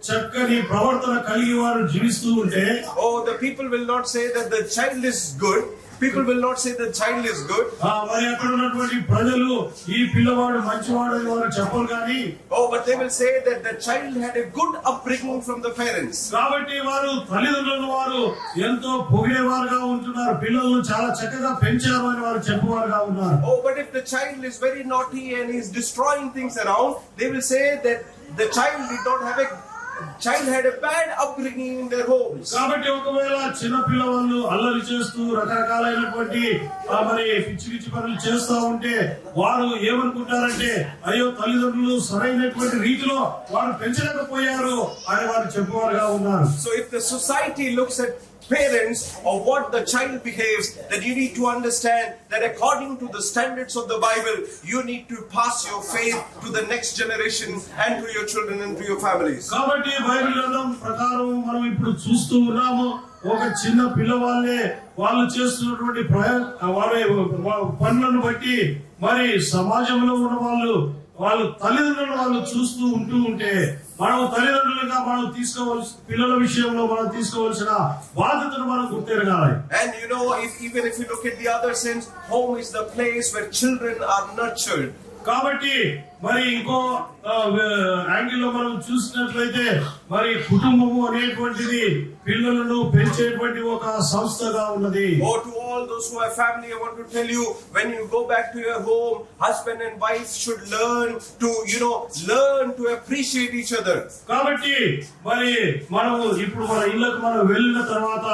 చక్కని ప్రవర్తన కలిగి వారు జీవిస్తూ ఉంటే, oh, the people will not say that the child is good. People will not say the child is good. మరి అక్కడ ఉన్నటువంటి ప్రజలు ఈ పిల్లవాడు మంచివాడు అని వారు చెప్పరు కానీ, Oh, but they will say that the child had a good upbringing from the parents. కాబట్టి వారు తల్లిదండ్రులను వారు ఎంతో పొగిడేవారుగా ఉంటున్నారు. పిల్లలను చాలా చక్కగా పెంచారు అని వారు చెప్పేవారుగా ఉన్నారు. Oh, but if the child is very naughty and is destroying things around, they will say that the child had a bad upbringing in their homes. కాబట్టి ఒకవేళ చిన్న పిల్లవాళ్ళు అల్లరి చేస్తూ రకరకాలైనటువంటి మరి పిచ్చి పనులు చేస్తూ ఉంటే వారు ఏమనుకుంటారంటే అయ్యో తల్లిదండ్రులు సరైనటువంటి రీతిలో వారు పెంచలేకపోయారు అని వారు చెప్పేవారుగా ఉన్నారు. So if the society looks at parents or what the child behaves, then you need to understand that according to the standards of the Bible, you need to pass your faith to the next generation and to your children and to your families. కాబట్టి బైబిల్ గ్రంథం ప్రకారం మనం ఇప్పుడు చూస్తూ ఉన్నాము. ఒక చిన్న పిల్లవాళ్ళే వాళ్ళు చేస్తున్నటువంటి పనులను బట్టి మరి సమాజంలో ఉన్న వాళ్ళు తల్లిదండ్రులు వాళ్ళు చూస్తూ ఉంటే మనం తల్లిదండ్రులుగా మనం పిల్లల విషయంలో మనం తీసుకోవాల్సిన బాధ్యతను మనం గుర్తెరగాలి. And you know, even if you look at the other sense, home is the place where children are nurtured. కాబట్టి మరి ఇంకో యాంగిల్ లో మనం చూసినట్లయితే మరి కుటుంబము అనేటువంటిది పిల్లలను పెంచేటువంటి ఒక సంస్థగా ఉన్నది. Oh, to all those who have family, I want to tell you, when you go back to your home, husband and wife should learn to appreciate each other. కాబట్టి మరి మనము ఇప్పుడు మన ఇళ్ళకు మనం వెళ్ళిన తర్వాత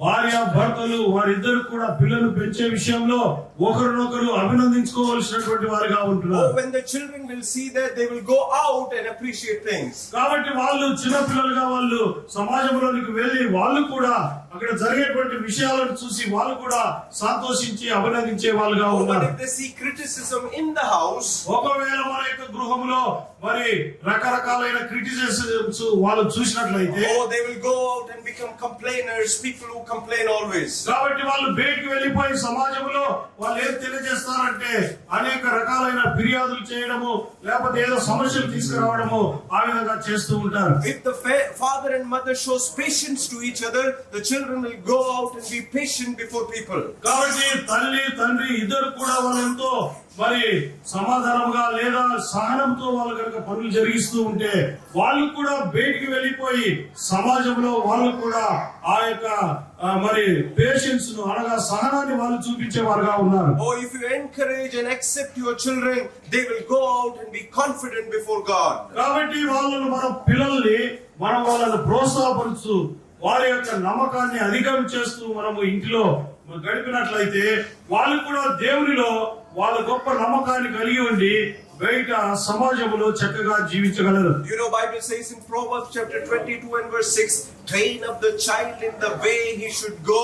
భార్య భర్తలు వారిద్దరు కూడా పిల్లలు పెంచే విషయంలో ఒకరినొకరు అభినందించుకోవాల్సినటువంటి వారుగా ఉంటున్నారు. When the children will see that, they will go out and appreciate things. కాబట్టి వాళ్ళు చిన్న పిల్లలుగా వాళ్ళు సమాజంలోనికి వెళ్ళి వాళ్ళు కూడా అక్కడ జరిగేటువంటి విషయాలను చూసి వాళ్ళు కూడా సంతోషించి అభినందించే వాళ్ళుగా ఉన్నారు. But if they see criticism in the house, ఒకవేళ మన యొక్క గృహంలో మరి రకరకాలైన క్రిటిసిజమ్స్ వాళ్ళు చూసినట్లయితే, they will go out and become complainers, people who complain always. కాబట్టి వాళ్ళు బయటికి వెళ్ళిపోయి సమాజంలో వాళ్ళు ఏం తెలియజేస్తారంటే అనేక రకాలైన ఫిర్యాదులు చేయడము లేకపోతే ఏదో సమస్యలు తీసుకురావడము ఆ విధంగా చేస్తూ ఉంటారు. If the father and mother shows patience to each other, the children will go out and be patient before people. కాబట్టి తల్లి తండ్రి ఇద్దరు కూడా వాళ్ళు ఎంతో మరి సమాధానంగా లేదా సహనంతో వాళ్ళు కనుక పనులు జరిగిస్తూ ఉంటే వాళ్ళు కూడా బయటికి వెళ్ళిపోయి సమాజంలో వాళ్ళు కూడా ఆ యొక్క మరి పేషెన్స్ ను అనగా సహనాన్ని వాళ్ళు చూపించేవారుగా ఉన్నారు. Oh, if you encourage and accept your children, they will go out and be confident before God. కాబట్టి వాళ్ళను మన పిల్లల్ని మనం వాళ్ళని ప్రోత్సాహపరుచు వారి యొక్క నమ్మకాన్ని అధికం చేస్తూ మనము ఇంటిలో గడిపినట్లయితే వాళ్ళు కూడా దేవునిలో వాళ్ళ గొప్ప నమ్మకాన్ని కలిగి ఉండి బయట సమాజంలో చక్కగా జీవించగలరు. You know, Bible says in Proverbs chapter 22 and verse 6, train up the child in the way he should go,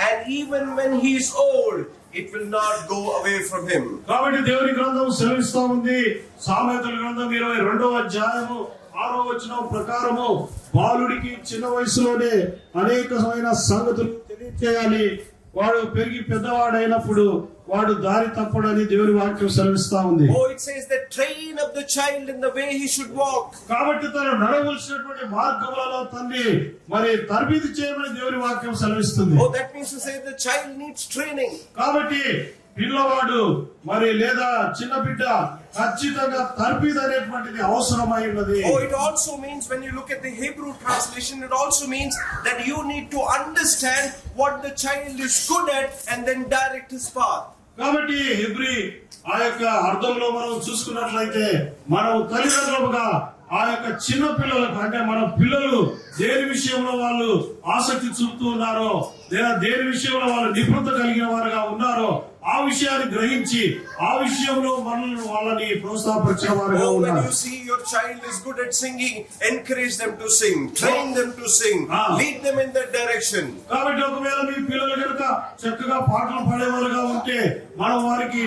and even when he is old, it will not go away from him. కాబట్టి దేవుని గ్రంథం సెలవిస్తా ఉంది. సామెతల గ్రంథం 22వ అధ్యాయము 6వ వచనం ప్రకారము బాలుడికి చిన్న వయసులోనే అనేకమైన సంగతులు తెలియచేయాలి, వాడు పెరిగి పెద్దవాడైనప్పుడు వాడు దారి తప్పడని దేవుని వాక్యం సెలవిస్తా ఉంది. Oh, it says that train up the child in the way he should walk. కాబట్టి తను నడవలసినటువంటి మార్గములలో తన్ని మరి తర్బీదు చేయమని దేవుని వాక్యం సెలవిస్తుంది. Oh, that means to say the child needs training. కాబట్టి పిల్లవాడు మరి లేదా చిన్న బిడ్డ ఖచ్చితంగా తర్బీదు అనేటువంటిది అవసరమై ఉన్నది. Oh, it also means when you look at the Hebrew translation, it also means that you need to understand what the child is good at and then direct his path. కాబట్టి హెబ్రీ ఆ యొక్క అర్థంలో మనం చూసుకున్నట్లయితే మనం తల్లిదండ్రులుగా ఆ యొక్క చిన్న పిల్లలకు అంటే మన పిల్లలు దేని విషయంలో వాళ్ళు ఆసక్తి చూపుతూ ఉన్నారో లేదా దేని విషయంలో వాళ్ళు నిపుణత కలిగిన వారుగా ఉన్నారో ఆ విషయాన్ని గ్రహించి ఆ విషయంలో మనల్ని వాళ్ళని ప్రోత్సాహపరిచే వారుగా Oh, when ఉన్నారు. you see your child is good at singing, encourage them to sing, train them to sing, lead them in that direction. కాబట్టి ఒకవేళ మీ పిల్లలు కనుక చక్కగా పాటలు పాడేవారుగా ఉంటే మనం వారికి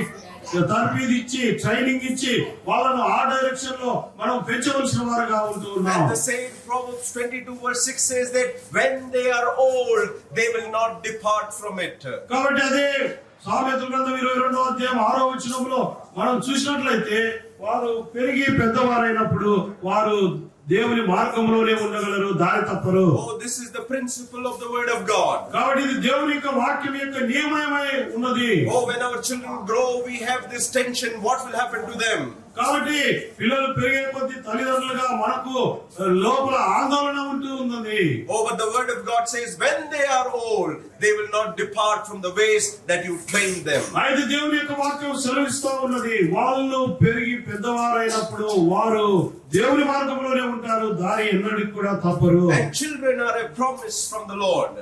తర్బీదు ఇచ్చి ట్రైనింగ్ ఇచ్చి వాళ్ళను ఆ డైరెక్షన్ లో మనం పెంచవలసిన వారుగా ఉంటూ ఉన్నాం. And the same Proverbs 22 verse 6 says that when they are old, they will not depart from it. కాబట్టి అదే సామెతల గ్రంథం 22వ అధ్యాయం 6వ వచనంలో మనం చూసినట్లయితే వారు పెరిగి పెద్దవారైనప్పుడు వారు దేవుని మార్గంలోనే ఉండగలరు, దారి తప్పరు. Oh, this is the principle of the word of God. కాబట్టి ఇది దేవుని యొక్క వాక్యం యొక్క నియమమై ఉన్నది. Oh, when our children grow, we have this tension. What will happen to them? కాబట్టి పిల్లలు పెరిగే కొద్ది తల్లిదండ్రులుగా మనకు లోపల ఆందోళన ఉంటూ ఉన్నది. Oh, but the word of God says when they are old, they will not depart from the ways that you trained them. అయితే దేవుని యొక్క వాక్యం సెలవిస్తూ ఉన్నది, వాళ్ళు పెరిగి పెద్దవారైనప్పుడు వారు దేవుని మార్గంలోనే ఉంటారు, దారి ఎన్నడికి కూడా తప్పరు. And children are a promise from the Lord.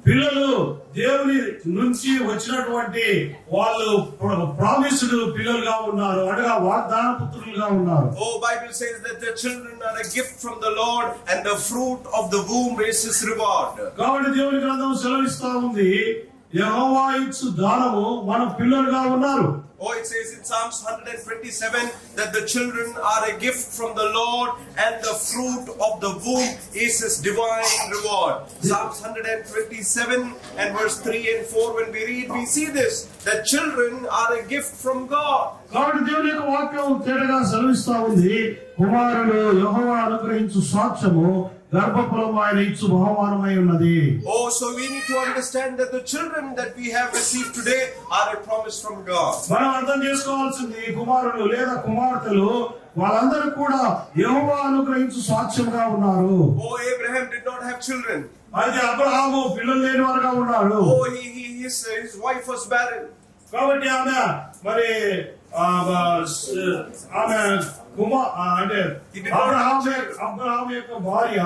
పిల్లలు దేవుని నుంచి వచ్చినటువంటి వాళ్ళు ప్రామిస్డ్ పిల్లలుగా ఉన్నారు, అనగా వాగ్దాన పుత్రులుగా ఉన్నారు. Oh, Bible says that the children are a gift from the Lord, and the fruit of the womb is his reward. కాబట్టి దేవుని గ్రంథం సెలవిస్తా ఉంది, యెహోవా ఇచ్చు దానము మన పిల్లలుగా ఉన్నారు. Oh, it says in Psalms 127 that the children are a gift from the Lord, and the fruit of the womb is his divine reward. Psalms 127 and verse 3 and 4, when we read, we see this, that children are a gift from God. కాబట్టి దేవుని యొక్క వాక్యం తేటగా సెలవిస్తా ఉంది, కుమారులు యెహోవా అనుగ్రహించు సాక్ష్యము గర్భఫలము ఆయన ఇచ్చు బహుమానమై ఉన్నది. Oh, so we need to understand that the children that we have received today are a promise from God. మనం అర్థం చేసుకోవాల్సింది, కుమారులు లేదా కుమార్తెలు వాళ్ళందరూ కూడా యెహోవా అనుగ్రహించు సాక్ష్యంగా ఉన్నారు. Oh, Abraham did not have children. అయితే అబ్రహాము పిల్లలు లేని వారుగా ఉన్నాడు. Oh, his wife was barren. కాబట్టి ఆమె మరి ఆమె అంటే అబ్రహాము యొక్క భార్య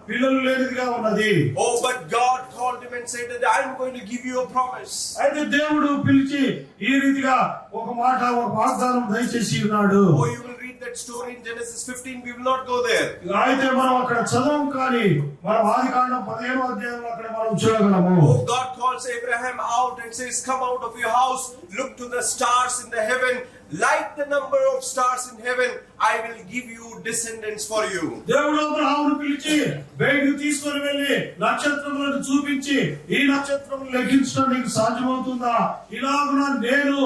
పిల్లలు లేనిదిగా ఉన్నది. Oh, but God called him and said that I am going to give you a promise. అయితే దేవుడు పిలిచి ఈ రీతిగా ఒక మాట, ఒక వాగ్దానం దయచేసి ఉన్నాడు. Oh, you will read that story in Genesis 15. We will not go there. అయితే మనం అక్కడ చదవం, కానీ మనం ఆదికాండం 15వ అధ్యాయంలో అక్కడ మనం చూడగలము. Oh, God calls Abraham out and says, come out of your house, look to the stars in the heaven, like the number of stars in heaven, I will give you descendants for you. దేవుడు అబ్రహామును పిలిచి బయటకు తీసుకొని వెళ్ళి నక్షత్రములను చూపించి, ఈ నక్షత్రములు లెక్కించడం నీకు సాధ్యమవుతుందా, ఇలాగున నేను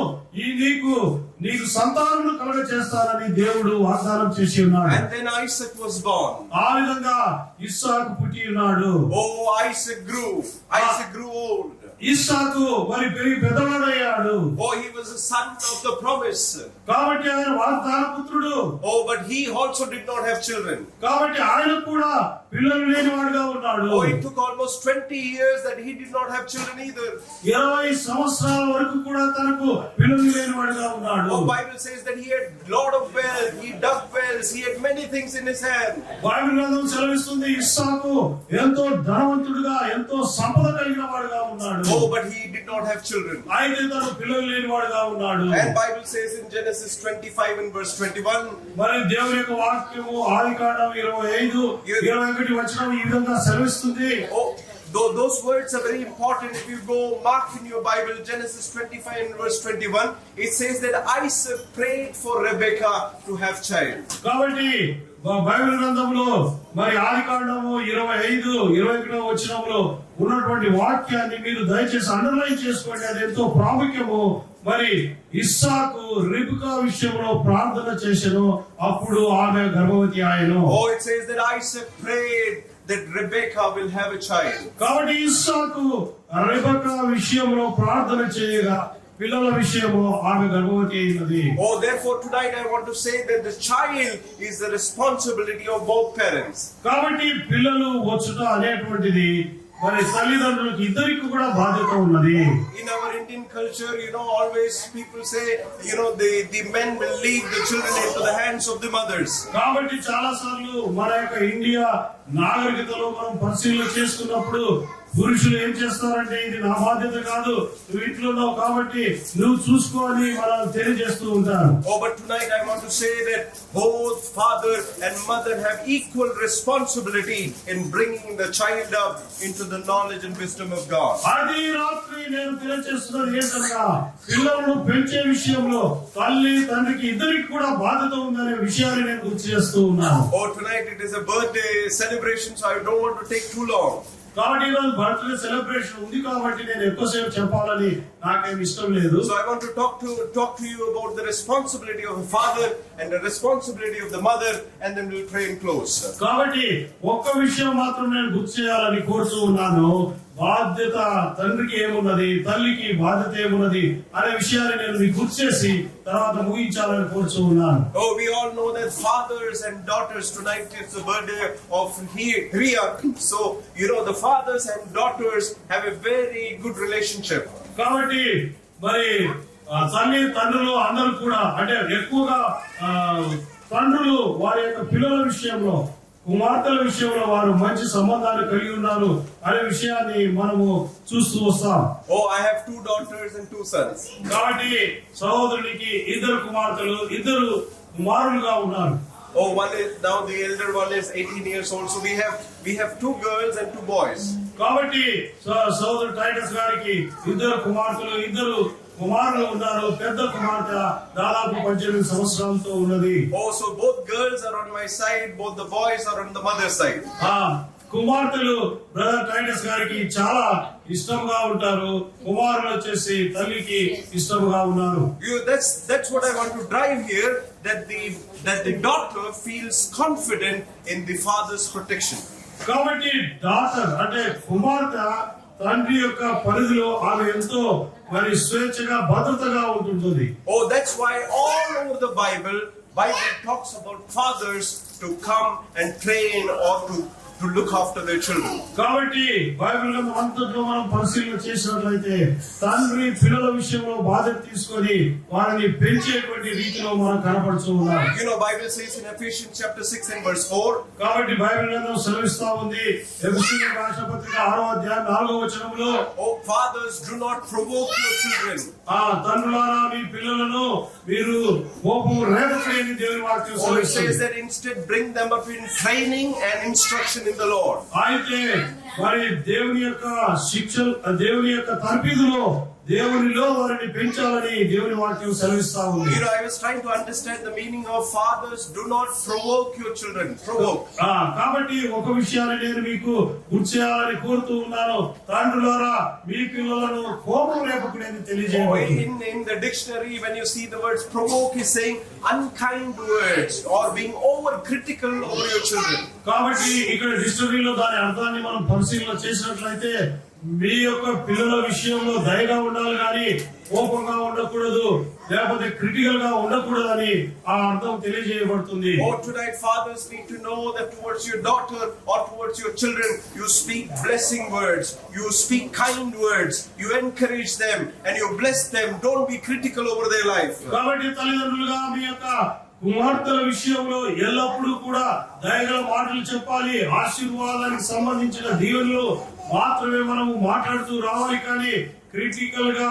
నీకు సంతానమును కలుగ చేస్తానని దేవుడు వాగ్దానం చేసి ఉన్నాడు. And then Isaac was born. ఆ విధంగా ఇస్సాకు పుట్టి ఉన్నాడు. Oh, Isaac grew old. ఇస్సాకు మరి పెరిగి పెద్దవాడయ్యాడు. Oh, he was a son of the promise. కాబట్టి ఆయన వాగ్దాన పుత్రుడు. Oh, but he also did not have children. కాబట్టి ఆయన కూడా పిల్లలు లేనివాడుగా ఉన్నాడు. Oh, it took almost 20 years that he did not have children either. 20 సంవత్సరాల వరకు కూడా తనకు పిల్లలు లేనివాడుగా ఉన్నాడు. Oh, Bible says that he had lot of wealth, he dug wells, he had many things in his hand. Bible గ్రంథం సెలవిస్తుంది ఇస్సాకు ఎంతో ధనవంతుడుగా ఎంతో సంపద కలిగిన వాడుగా ఉన్నాడు. Oh, but he did not have children. అయితే తను పిల్లలు లేనివాడుగా ఉన్నాడు. And Bible says in Genesis 25 and verse 21. మరి దేవుని యొక్క వాక్యము ఆదికాండం 25:21 వచనం ఈ విధంగా సెలవిస్తుంది. Oh, those words are very important. If you go mark in your Bible, Genesis 25 and verse 21, it says that Isaac prayed for Rebekah to have child. కాబట్టి బైబిల్ గ్రంథంలో మరి ఆదికాండము 25:21 వచనంలో ఉన్నటువంటి వాక్యాన్ని మీరు దయచేసి అండర్లైన్ చేసుకోండి. అది ఎంతో ప్రాముఖ్యము. మరి ఇస్సాకు రిబ్కా విషయంలో ప్రార్థన చేసెను, అప్పుడు ఆమె గర్భవతి ఆయను. Oh, it says that Isaac prayed that Rebekah will have a child. కాబట్టి ఇస్సాకు రెబెకా విషయంలో ప్రార్థన చేయగా పిల్లల విషయము ఆమె గర్భవతి అయినది. Oh, therefore tonight I want to say that the child is the responsibility of both parents. కాబట్టి పిల్లలు వచ్చుట అనేటువంటిది మరి తల్లిదండ్రులకు ఇద్దరికి కూడా బాధ్యత ఉన్నది. In our Indian culture, always people say, the men will leave the children into the hands of the mothers. కాబట్టి చాలా సార్లు మన యొక్క ఇండియా నాగరికతలో మనం పరిశీలన చేసుకున్నప్పుడు పురుషులు ఏం చేస్తారంటే ఇది నా బాధ్యత కాదు, నువ్వు ఇంట్లో ఉన్నావు కాబట్టి నువ్వు చూసుకో అని మనం తెలియజేస్తూ ఉంటారు. Oh, but tonight I want to say that both father and mother have equal responsibility in bringing the child up into the knowledge and wisdom of God. అది రాత్రి నేను తెలియజేస్తున్నది ఏంటనగా పిల్లలను పెంచే విషయంలో తల్లి తండ్రికి ఇద్దరికి కూడా బాధ్యత ఉందనే విషయాన్ని నేను గుర్తు చేస్తూ ఉన్నాను. Oh, tonight it is a birthday celebration, so I don't want to take too long. కాబట్టి ఈరోజు బర్త్డే సెలబ్రేషన్ ఉంది కాబట్టి నేను ఎక్కువసేపు చెప్పాలని నాకేం ఇష్టం లేదు. So I want to talk to you about the responsibility of the father and the responsibility of the mother, and then we'll pray and close. కాబట్టి ఒక్క విషయం మాత్రం నేను గుర్తు చేయాలని కోరుతూ ఉన్నాను. బాధ్యత తండ్రికి ఏమున్నది, తల్లికి బాధ్యత ఏమున్నది అనే విషయాన్ని నేను మీకు గుర్తు చేసి తర్వాత ముగించాలని కోరుతూ ఉన్నాను. Oh, we all know that fathers and daughters, tonight is the birthday of Ria. So, the fathers and daughters have a very good relationship. కాబట్టి మరి తల్లి తండ్రులు అందరూ కూడా అంటే ఎక్కువగా తండ్రులు వారి యొక్క పిల్లల విషయంలో కుమార్తెల విషయంలో వారు మంచి సంబంధాలు కలిగి ఉన్నారు అనే విషయాన్ని మనము చూస్తూ వస్తాం. Oh, I have 2 daughters and 2 sons. కాబట్టి సహోదరునికి 2 కుమార్తెలు 2 కుమారులుగా ఉన్నారు. Oh, now the elder one is 18 years old. So we have 2 girls and 2 boys. కాబట్టి సహోదరు టైటస్ గారికి 2 కుమార్తెలు 2 కుమారులు ఉన్నారు. పెద్ద కుమార్తె దాదాపు 18 సంవత్సరాలతో ఉన్నది. Oh, so both girls are on my side, both the boys are on the mother's side. కుమార్తెలు బ్రదర్ టైటస్ గారికి చాలా ఇష్టంగా ఉంటారు, కుమారులు వచ్చేసి తల్లికి ఇష్టంగా ఉన్నారు. That's what I want to drive here, that the daughter feels confident in the father's protection. కాబట్టి డాటర్ అంటే కుమార్తె తండ్రి యొక్క పరిధిలో ఆమె ఎంతో మరి స్వేచ్ఛగా భద్రతగా ఉంటుంటుంది. Oh, that's why all over the Bible talks about fathers to come and train or to look after their children. కాబట్టి బైబిల్ అంతట్లో మనం పరిశీలన చేసినట్లయితే తండ్రి పిల్లల విషయంలో బాధ్యత తీసుకొని వారిని పెంచేటువంటి రీతిలో మనం కనపడుతూ ఉన్నాం. Bible says in Ephesians chapter 6 and verse 4. కాబట్టి బైబిల్ గ్రంథం సెలవిస్తా ఉంది ఎఫెసీయులకు రాసిన పత్రిక 6వ అధ్యాయం 4వ వచనంలో, Oh, fathers, do not provoke your children. తండ్రులారా మీ పిల్లలను మీరు కోపము రేపకని దేవుని వాక్యం It says సెలవిస్తుంది. that instead bring them up in training and instruction in the Lord. అయితే మరి దేవుని యొక్క శిక్షలు దేవుని యొక్క తర్ఫీదులో దేవునిలో వారిని పెంచాలని దేవుని వాక్యం సెలవిస్తా ఉంది. I was trying to understand the meaning of fathers do not provoke your children. Provoke. కాబట్టి ఒక విషయాన్ని నేను మీకు గుర్తు చేయాలని కోరుతూ ఉన్నాను. తండ్రులారా మీ పిల్లలను కోపం రేపకునేది తెలియజేయండి. In the dictionary, when you see the words provoke, is saying unkind words or being over critical over your children. కాబట్టి ఇక్కడ డిక్షనరీలో దాని అర్థాన్ని మనం పరిశీలన చేసినట్లయితే మీ యొక్క పిల్లల విషయంలో దయగా ఉండాలి కానీ కోపంగా ఉండకూడదు, లేకపోతే క్రిటికల్ గా ఉండకూడదని ఆ అర్థం తెలియజేయబడుతుంది. Oh, tonight fathers need to know that towards your daughter or towards your children, you speak blessing words, you speak kind words, you encourage them and you bless them. Don't be critical over their life. కాబట్టి తల్లిదండ్రులుగా మీ యొక్క కుమార్తెల విషయంలో ఎల్లప్పుడూ కూడా దయగల మాటలు చెప్పాలి. ఆశీర్వాదానికి సంబంధించిన దీవెనలు మాత్రమే మనము మాట్లాడుతూ రావాలి కానీ క్రిటికల్ గా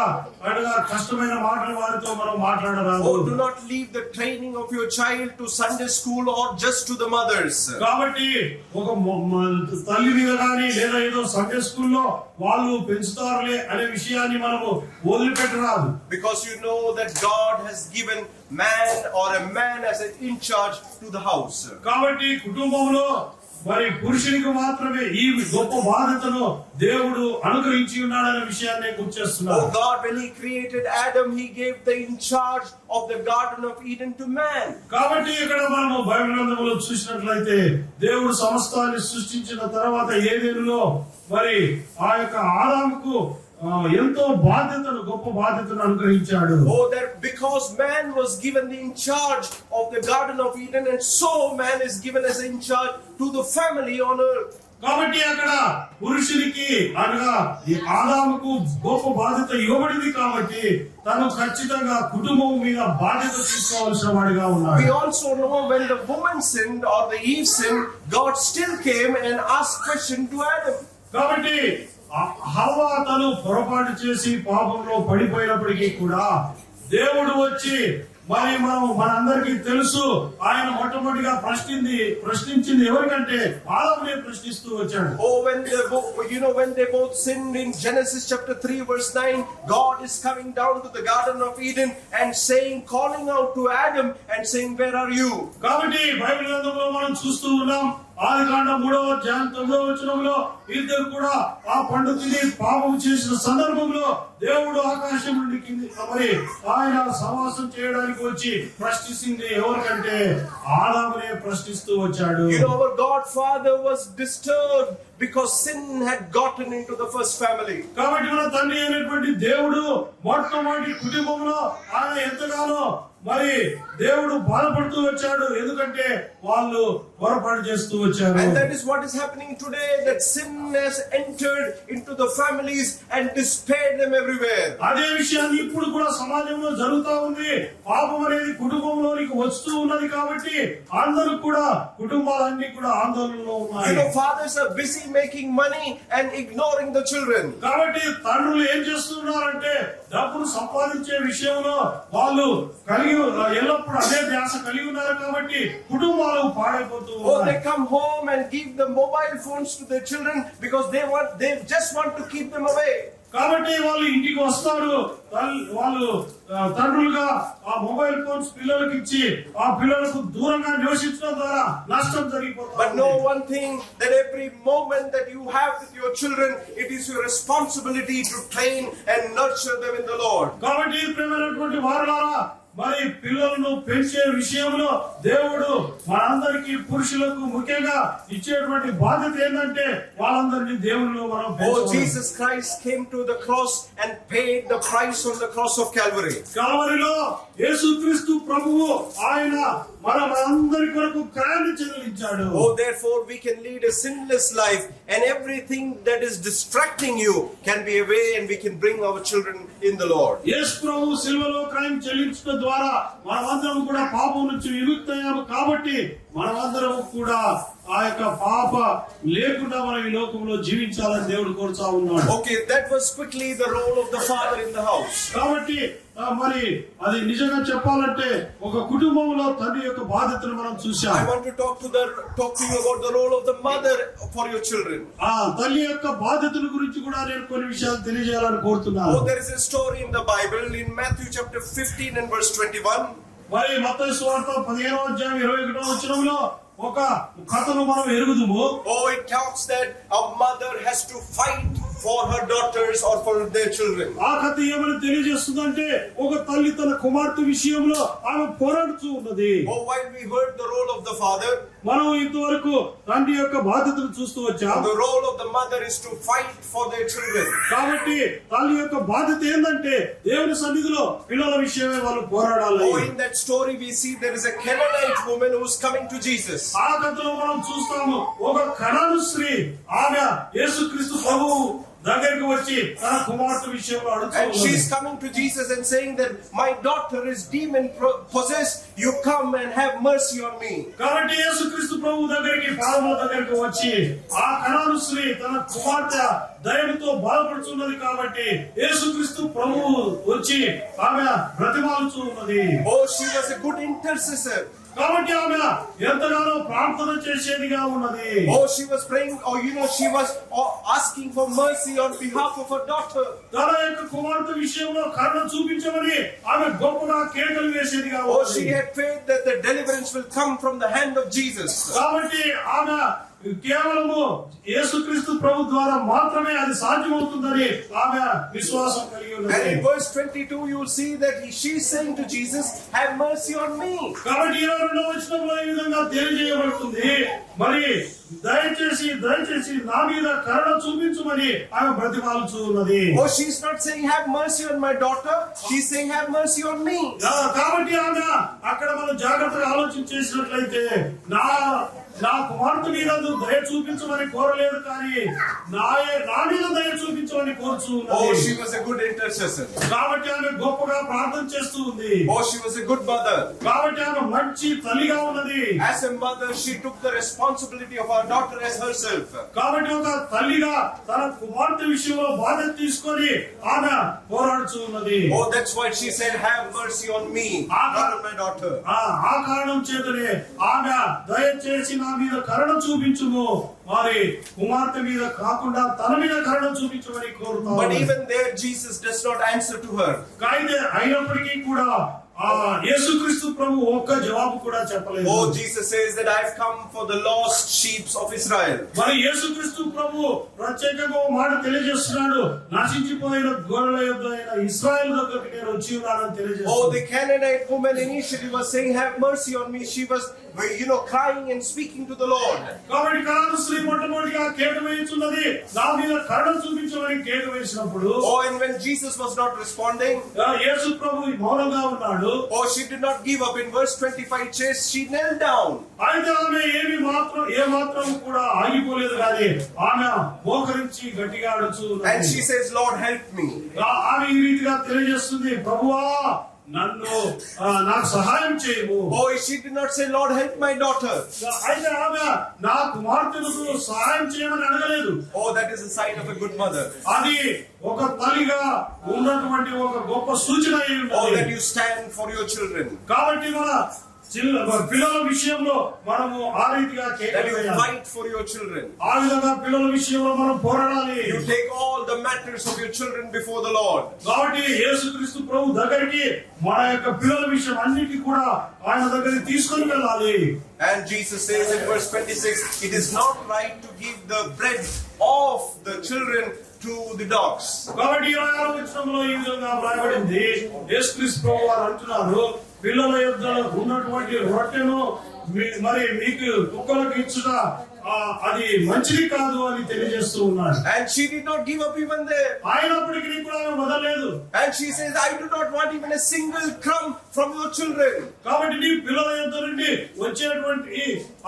అనగా కష్టమైన మాటలు వారితో మనం మాట్లాడరాదు. Oh, do not leave the training of your child to Sunday school or just to the mothers. కాబట్టి ఒక తల్లి మీద కానీ లేదా ఏదో సండే స్కూల్లో వాళ్ళు పెంచుతారులే అనే విషయాన్ని మనము వదిలిపెట్టరాదు. Because you know that God has given man or a man as an in charge to the house. కాబట్టి కుటుంబంలో మరి పురుషునికి మాత్రమే ఈ గొప్ప బాధ్యతను దేవుడు అనుగ్రహించి ఉన్నాడనే విషయాన్ని గుర్తిస్తున్నాడు. Oh God, when He created Adam, He gave the in charge of the Garden of Eden to man. కాబట్టి ఇక్కడ మనము బైబిల్ గ్రంథంలో చూసినట్లయితే దేవుడు సమస్తాన్ని సృష్టించిన తర్వాత ఏదెనులో మరి ఆ యొక్క ఆదాముకు ఎంతో బాధ్యతను గొప్ప బాధ్యతను అనుగ్రహించాడు. Oh, that because man was given the in charge of the Garden of Eden, and so man is given as in charge to the family on earth. కాబట్టి అక్కడ పురుషునికి అనగా ఈ ఆదాముకు గొప్ప బాధ్యత ఇవ్వబడింది కాబట్టి తను ఖచ్చితంగా కుటుంబం మీద బాధ్యత తీసుకోవాల్సిన వాడిగా ఉన్నాడు. We also know when the woman sinned or the Eve sinned, God still came and asked question to Adam. కాబట్టి హవ్వ తను పొరపాటు చేసి పాపంలో పడిపోయినప్పటికీ కూడా దేవుడు వచ్చి మరి మనందరికీ తెలుసు ఆయన మొట్టమొదటిగా ప్రశ్నించింది ఎవరికంటే ఆదామునే ప్రశ్నిస్తూ వచ్చాడు. Oh, when they both sinned in Genesis chapter 3 verse 9, God is coming down to the Garden of Eden and calling out to Adam and saying, where are you? కాబట్టి బైబిల్ గ్రంథంలో మనం చూస్తూ ఉన్నాం ఆదికాండం 3వ అధ్యాయం 9వ వచనంలో ఇద్దరు కూడా ఆ పండు తిని పాపం చేసిన సందర్భంలో దేవుడు ఆకాశం నుండి కింది మరి ఆయన సమాసం చేయడానికి వచ్చి ప్రశ్నించింది ఎవరికంటే ఆదామునే ప్రశ్నిస్తూ వచ్చాడు. You know, our God Father was disturbed because sin had gotten into the first family. కాబట్టి మన తండ్రి అయినటువంటి దేవుడు మొట్టమొదటి కుటుంబంలో ఆయన ఎంతగానో మరి దేవుడు బాధపడుతూ వచ్చాడు ఎందుకంటే వాళ్ళు పొరపాటు చేస్తూ వచ్చారు. And that is what is happening today, that sin has entered into the families and despaired them everywhere. అదే విషయాన్ని ఇప్పుడు కూడా సమాజంలో జరుగుతూ ఉంది. పాపం అనేది కుటుంబంలోనికి వస్తూ ఉన్నది కాబట్టి అందరూ కూడా కుటుంబాలన్నీ కూడా ఆందోళనలో ఉన్నాయి. You know, fathers are busy making money and ignoring the children. కాబట్టి తండ్రులు ఏం చేస్తున్నారంటే డబ్బును సంపాదించే విషయంలో వాళ్ళు ఎల్లప్పుడు అదే ధ్యాస కలిగి ఉన్నారు కాబట్టి కుటుంబాలు పాడైపోతూ Oh, they come home and give the mobile phones to their children because they just want to keep them away. కాబట్టి వాళ్ళు ఇంటికి వస్తారు వాళ్ళు తండ్రులుగా ఆ మొబైల్ ఫోన్స్ పిల్లలకి ఇచ్చి ఆ పిల్లలకు దూరంగా నివసించడం ద్వారా నష్టం జరిగిపోతుంది. But know one thing, that every moment that you have with your children, it is your responsibility to train and nurture them in the Lord. కాబట్టి ప్రియమైనటువంటి వారలారా మరి పిల్లలను పెంచే విషయంలో దేవుడు మనందరికీ పురుషులకు ముఖ్యంగా ఇచ్చేటువంటి బాధ్యత ఏంటంటే వాళ్ళందరినీ దేవునిలో మనం Oh, Jesus Christ came to the cross and paid the price on the cross of Calvary. కల్వరిలో యేసుక్రీస్తు ప్రభువు ఆయన మనందరి కొరకు క్రయాన్ని చెల్లించాడు. Oh, therefore we can lead a sinless life and everything that is distracting you can be away and we can bring our children in the Lord. యేసు ప్రభువు సిలువలో క్రయం చెల్లించడం ద్వారా మనమందరం కూడా పాపం నుంచి విముక్తయ్యాము కాబట్టి మనమందరం కూడా ఆ యొక్క పాప లేకుండా మనం ఈ లోకంలో జీవించాలని దేవుడు కోరుతా ఉన్నాడు. Okay, that was quickly the role of the father in the house. కాబట్టి మరి అది నిజంగా చెప్పాలంటే ఒక కుటుంబంలో తండ్రి యొక్క బాధ్యతను మనం చూసాం. I want to talk to you about the role of the mother for your children. ఆ తల్లి యొక్క బాధ్యతల గురించి కూడా నేను కొన్ని విషయాలు తెలియజేయాలని కోరుతున్నాను. Oh, there is a story in the Bible in Matthew chapter 15 and verse 21. మరి మత్తయి సువార్త 15వ అధ్యాయం 21వ వచనంలో ఒక కథను మనం ఎరుగుదుము. Oh, it talks that a mother has to fight for her daughters or for their children. ఆ కథ ఏమని తెలియజేస్తుందంటే ఒక తల్లి తన కుమార్తె విషయంలో ఆమె పోరాడుతూ ఉన్నది. Oh, while we heard the role of the father, మనం ఇంతవరకు తండ్రి యొక్క బాధ్యతను చూస్తూ వచ్చాం. The role of the mother is to fight for their children. కాబట్టి తల్లి యొక్క బాధ్యత ఏంటంటే దేవుని సన్నిధిలో పిల్లల విషయమే వాళ్ళు పోరాడాలి. Oh, in that story we see there is a Canaanite woman who is coming to Jesus. ఆ కథలో మనం చూస్తాము ఒక కనాను స్త్రీ ఆమె యేసుక్రీస్తు ప్రభువు దగ్గరికి వచ్చి తన కుమార్తె విషయంలో And అడుగుతుంది. she is coming to Jesus and saying that my daughter is demon possessed. You come and have mercy on me. కాబట్టి యేసుక్రీస్తు ప్రభు దగ్గరికి పాదముల దగ్గరికి వచ్చి ఆ కనాను స్త్రీ తన కుమార్తె దయ్యంతో బాధపడుతున్నది కాబట్టి యేసుక్రీస్తు ప్రభువు వచ్చి ఆమె బ్రతిమాలుచూ ఉన్నది. Oh, she was a good intercessor. కాబట్టి ఆమె ఎంతగానో ప్రార్థన చేసేదిగా ఉన్నది. Oh, she was praying, or she was asking for mercy on behalf of her daughter. తన యొక్క కుమార్తె విషయంలో కరుణ చూపించమని ఆమె గొప్పగా కేకలు వేసేదిగా Oh, ఉన్నది. she had faith that the deliverance will come from the hand of Jesus. కాబట్టి ఆమె కేవలము యేసుక్రీస్తు ప్రభు ద్వారా మాత్రమే అది సాధ్యమవుతుందని ఆమె విశ్వాసం కలిగి And ఉన్నది. in verse 22 you will see that she is saying to Jesus, have mercy on me. కాబట్టి 22వ వచనంలో ఈ విధంగా తెలియజేయబడుతుంది, మరి దయచేసి నా మీద కరుణ చూపించుమని ఆమె బ్రతిమాలుచూ ఉన్నది. Oh, she is not saying have mercy on my daughter, she is saying have mercy on me. కాబట్టి ఆమె అక్కడ మనం జాగ్రత్తగా ఆలోచించేసినట్లయితే నా కుమార్తె మీద దయ చూపించమని కోరలేదు, కానీ నా మీద దయ చూపించమని కోరుచు Oh, ఉన్నది. she was a good intercessor. కాబట్టి ఆమె గొప్పగా ప్రార్థన చేస్తూ ఉంది. Oh, she was a good mother. కాబట్టి ఆమె మంచి తల్లిగా ఉన్నది. As a mother, she took the responsibility of her daughter as herself. కాబట్టి ఒక తల్లిగా తన కుమార్తె విషయంలో బాధ్యత తీసుకొని ఆమె పోరాడుతూ ఉన్నది. Oh, that's why she said, have mercy on me, not on my daughter. ఆ కారణం చేతనే ఆమె దయచేసి నా మీద కరుణ చూపించుము, మరి కుమార్తె మీద కాకుండా తన మీద కరుణ చూపించమని But కోరుతాను. even there, Jesus does not answer to her. అయితే అయినప్పటికీ కూడా యేసుక్రీస్తు ప్రభు ఒక్క జవాబు కూడా చెప్పలేదు. Oh, Jesus says that I've come for the lost sheep of Israel. మరి యేసుక్రీస్తు ప్రభు ప్రత్యేకంగా ఒక మాట తెలియజేస్తున్నాడు, నశించిపోయిన గొర్రెల యొద్ద అయిన ఇశ్రాయేలు దగ్గరికి నేను వచ్చి ఉన్నానని Oh, తెలియజేస్తున్నాడు. the Canaanite woman initially was saying, have mercy on me. She was, crying and speaking to the Lord. కాబట్టి కనాను స్త్రీ మొట్టమొదటిగా కేక వేయుచున్నది, నా మీద కరుణ చూపించమని కేక వేసినప్పుడు Oh, and when Jesus was not responding, యేసు ప్రభు మౌనంగా ఉన్నాడు. oh, she did not give up. In verse 25 it says, she knelt down. అయితే ఆమె ఏ మాత్రం కూడా ఆగిపోలేదు, కానీ ఆమె మోకరించి గట్టిగా అడుచు And she says, Lord, help me. ఆమె ఈ రీతిగా తెలియజేస్తుంది, ప్రభువా నాకు సహాయం చేయము. Oh, she did not say, Lord, help my daughter. అయితే ఆమె నా కుమార్తెలకు సహాయం చేయమని అడగలేదు. Oh, that is a sign of a good mother. అది ఒక తల్లిగా ఉన్నటువంటి ఒక గొప్ప సూచన అయి Oh, ఉన్నది. that you stand for your children. కాబట్టి మన పిల్లల విషయంలో మనము ఆ రీతిగా That you fight for your children. ఆ విధంగా పిల్లల విషయంలో మనం పోరాడాలి. You take all the matters of your children before the Lord. కాబట్టి యేసుక్రీస్తు ప్రభు దగ్గరికి మన యొక్క పిల్లల విషయం అన్నిటి కూడా ఆయన దగ్గరికి తీసుకొని వెళ్ళాలి. And Jesus says in verse 26, it is not right to give the bread of the children to the dogs. కాబట్టి 26వ వచనంలో ఈ విధంగా వ్రాయబడింది, యేసుక్రీస్తు ప్రభు వారు అంటున్నారు, పిల్లల యొద్ద ఉన్నటువంటి రొట్టెను మరి మీకు కుక్కలకు ఇచ్చుట అది మంచిది కాదు అని తెలియజేస్తూ ఉన్నాడు. And she did not give up even there. అయినప్పటికీ కూడా ఆమె వదలలేదు. And she says, I do not want even a single crumb from your children. కాబట్టి నీ పిల్లల యొద్ద నుండి వచ్చేటువంటి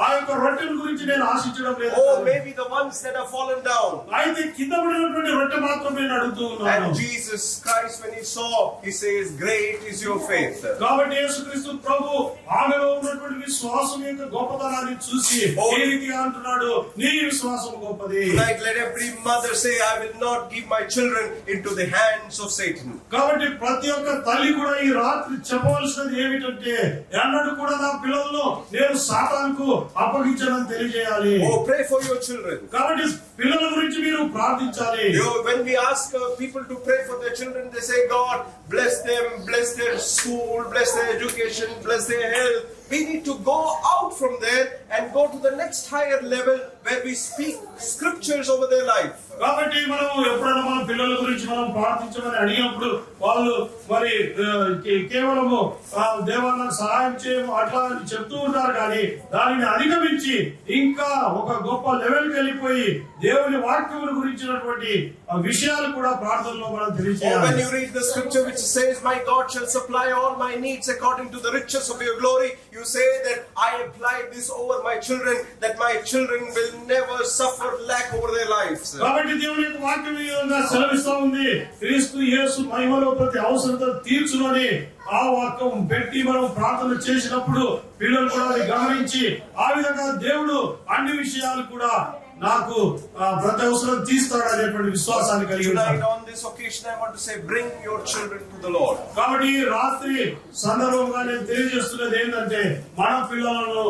ఆ యొక్క రొట్టెల గురించి నేను ఆశించడం లేదు. Oh, maybe the ones that have fallen down. అయితే కింద పడినటువంటి రొట్టె మాత్రం నేను అడుగుతూ ఉన్నాను. And Jesus Christ, when he saw, he says, great is your faith. కాబట్టి యేసుక్రీస్తు ప్రభు ఆమెలో ఉన్నటువంటి విశ్వాసం యొక్క గొప్పతనాన్ని చూసి ఏ రీతిగా అంటున్నాడు, నీ విశ్వాసం గొప్పది. Tonight let every mother say, I will not give my children into the hands of Satan. కాబట్టి ప్రతి ఒక్క తల్లి కూడా ఈ రాత్రి చెప్పవలసినది ఏమిటంటే, ఎన్నడూ కూడా నా పిల్లలను నేను సాతానుకు అప్పగించనని తెలియజేయాలి. Oh, pray for your children. కాబట్టి పిల్లల గురించి మీరు ప్రార్థించాలి. When we ask people to pray for their children, they say, God bless them, bless their school, bless their education, bless their health, we need to go out from there and go to the next higher level where we speak scriptures over their life. కాబట్టి మనం ఎప్పుడైనా మన పిల్లల గురించి మనం ప్రార్థించమని అడిగినప్పుడు వాళ్ళు మరి కేవలము దేవా నాకు సహాయం చేయము అట్లా అని చెప్తూ ఉంటారు, కానీ దానిని అధిగమించి ఇంకా ఒక గొప్ప లెవెల్కి వెళ్ళిపోయి దేవుని వాక్యముల గురించినటువంటి విషయాలు కూడా ప్రార్థనలో మనం తెలియజేయాలి. When you read the scripture which says, "My God shall supply all my needs according to the riches of your glory," you say that I apply this over my children, that my children will never suffer lack over their lives. కాబట్టి దేవుని యొక్క వాక్యం ఈ విధంగా సెలవిస్తా ఉంది, క్రీస్తు యేసు మహిమలో ప్రతి అవసరత తీర్చునని. ఆ వాక్యం పెట్టి మనం ప్రార్థన చేసినప్పుడు పిల్లలు కూడా అది గమనించి ఆ విధంగా దేవుడు అన్ని విషయాలు కూడా నాకు ప్రతి అవసరం తీస్తాడనేటువంటి విశ్వాసాన్ని కలిగి ఉంటారు. Tonight on this occasion I want to say, bring your children to the Lord. కాబట్టి రాత్రి సందర్భంగా నేను తెలియజేస్తున్నది ఏంటంటే మన పిల్లలను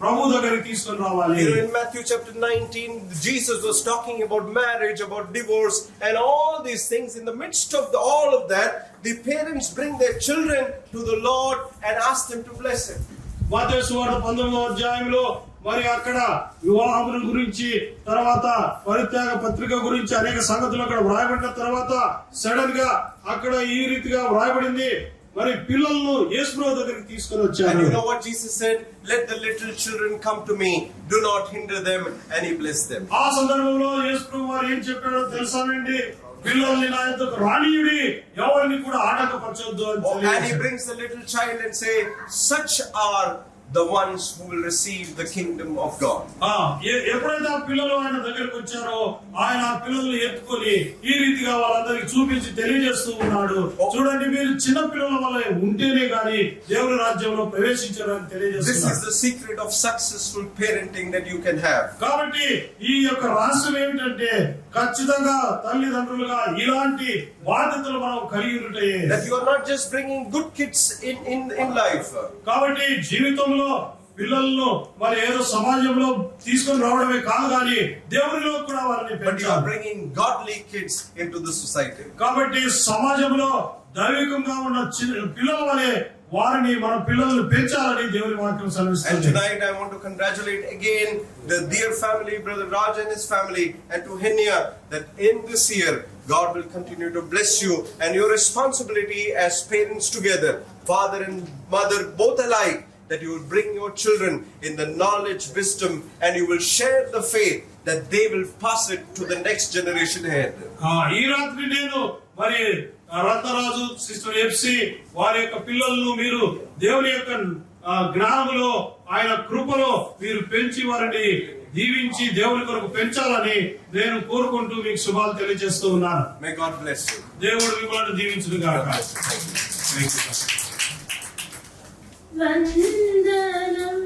ప్రభు దగ్గరికి తీసుకొని రావాలి. In Matthew chapter 19, Jesus was talking about marriage, about divorce and all these things. In the midst of all of that, the parents bring their children to the Lord and ask them to bless him. మత్తయి సువార్త 19వ అధ్యాయంలో మరి అక్కడ వివాహముల గురించి, తర్వాత పరిత్యాగ పత్రిక గురించి అనేక సంగతులు అక్కడ వ్రాయబడిన తర్వాత సడన్ గా అక్కడ ఈ రీతిగా వ్రాయబడింది, మరి పిల్లలను యేసుప్రభు దగ్గరికి తీసుకొని వచ్చారు. And you know what Jesus said? Let the little children come to me, do not hinder them, and he blessed them. ఆ సందర్భంలో యేసుప్రభు వారు ఏం చెప్పాడో తెలుసానండి, పిల్లల్ని నా యొద్దకు రానియుడి, ఎవరిని కూడా ఆటంకపరచొద్దు అని. And he brings the little child and say, such are the ones who will receive the kingdom of God. ఎప్పుడైతే ఆ పిల్లలు ఆయన దగ్గరికి వచ్చారో ఆయన ఆ పిల్లల్ని ఎత్తుకొని ఈ రీతిగా వాళ్ళందరికి చూపించి తెలియజేస్తూ ఉన్నాడు, చూడండి మీరు చిన్న పిల్లల వల్ల ఉంటేనే గాని దేవుని రాజ్యంలో ప్రవేశించరు అని తెలియజేస్తున్నారు. This is the secret of successful parenting that you can have. కాబట్టి ఈ యొక్క రహస్యం ఏమిటంటే ఖచ్చితంగా తల్లిదండ్రులుగా ఇలాంటి బాధ్యతలు మనం కలిగి ఉంటాయి. That you are not just bringing good kids in life. కాబట్టి జీవితంలో పిల్లలను మరి ఏదో సమాజంలో తీసుకొని రావడమే కాదు, కానీ దేవునిలో కూడా వారిని but you are పెంచాలి. bringing godly kids into the society. కాబట్టి సమాజంలో దైవికంగా ఉన్న పిల్లల వలె వారిని మన పిల్లలను పెంచాలని దేవుని వాక్యం And సెలవిస్తుంది. tonight I want to congratulate again the dear family, Brother Raj and his family, and to Henia, that in this year God will continue to bless you, and your responsibility as parents together, father and mother both alike, that you will bring your children in the knowledge, wisdom, and you will share the faith, that they will pass it to the next generation ahead. ఈ రాత్రి నేను మరి రత్నరాజు, సిస్టర్ ఎఫ్సి వారి యొక్క పిల్లలను మీరు దేవుని యొక్క జ్ఞానములో ఆయన కృపలో మీరు పెంచి వారిని దీవించి దేవుని కొరకు పెంచాలని నేను కోరుకుంటూ మీకు శుభాలు తెలియజేస్తూ ఉన్నాను. May God bless you. దేవుడు మిమ్మల్ని దీవించును గాక. వందనం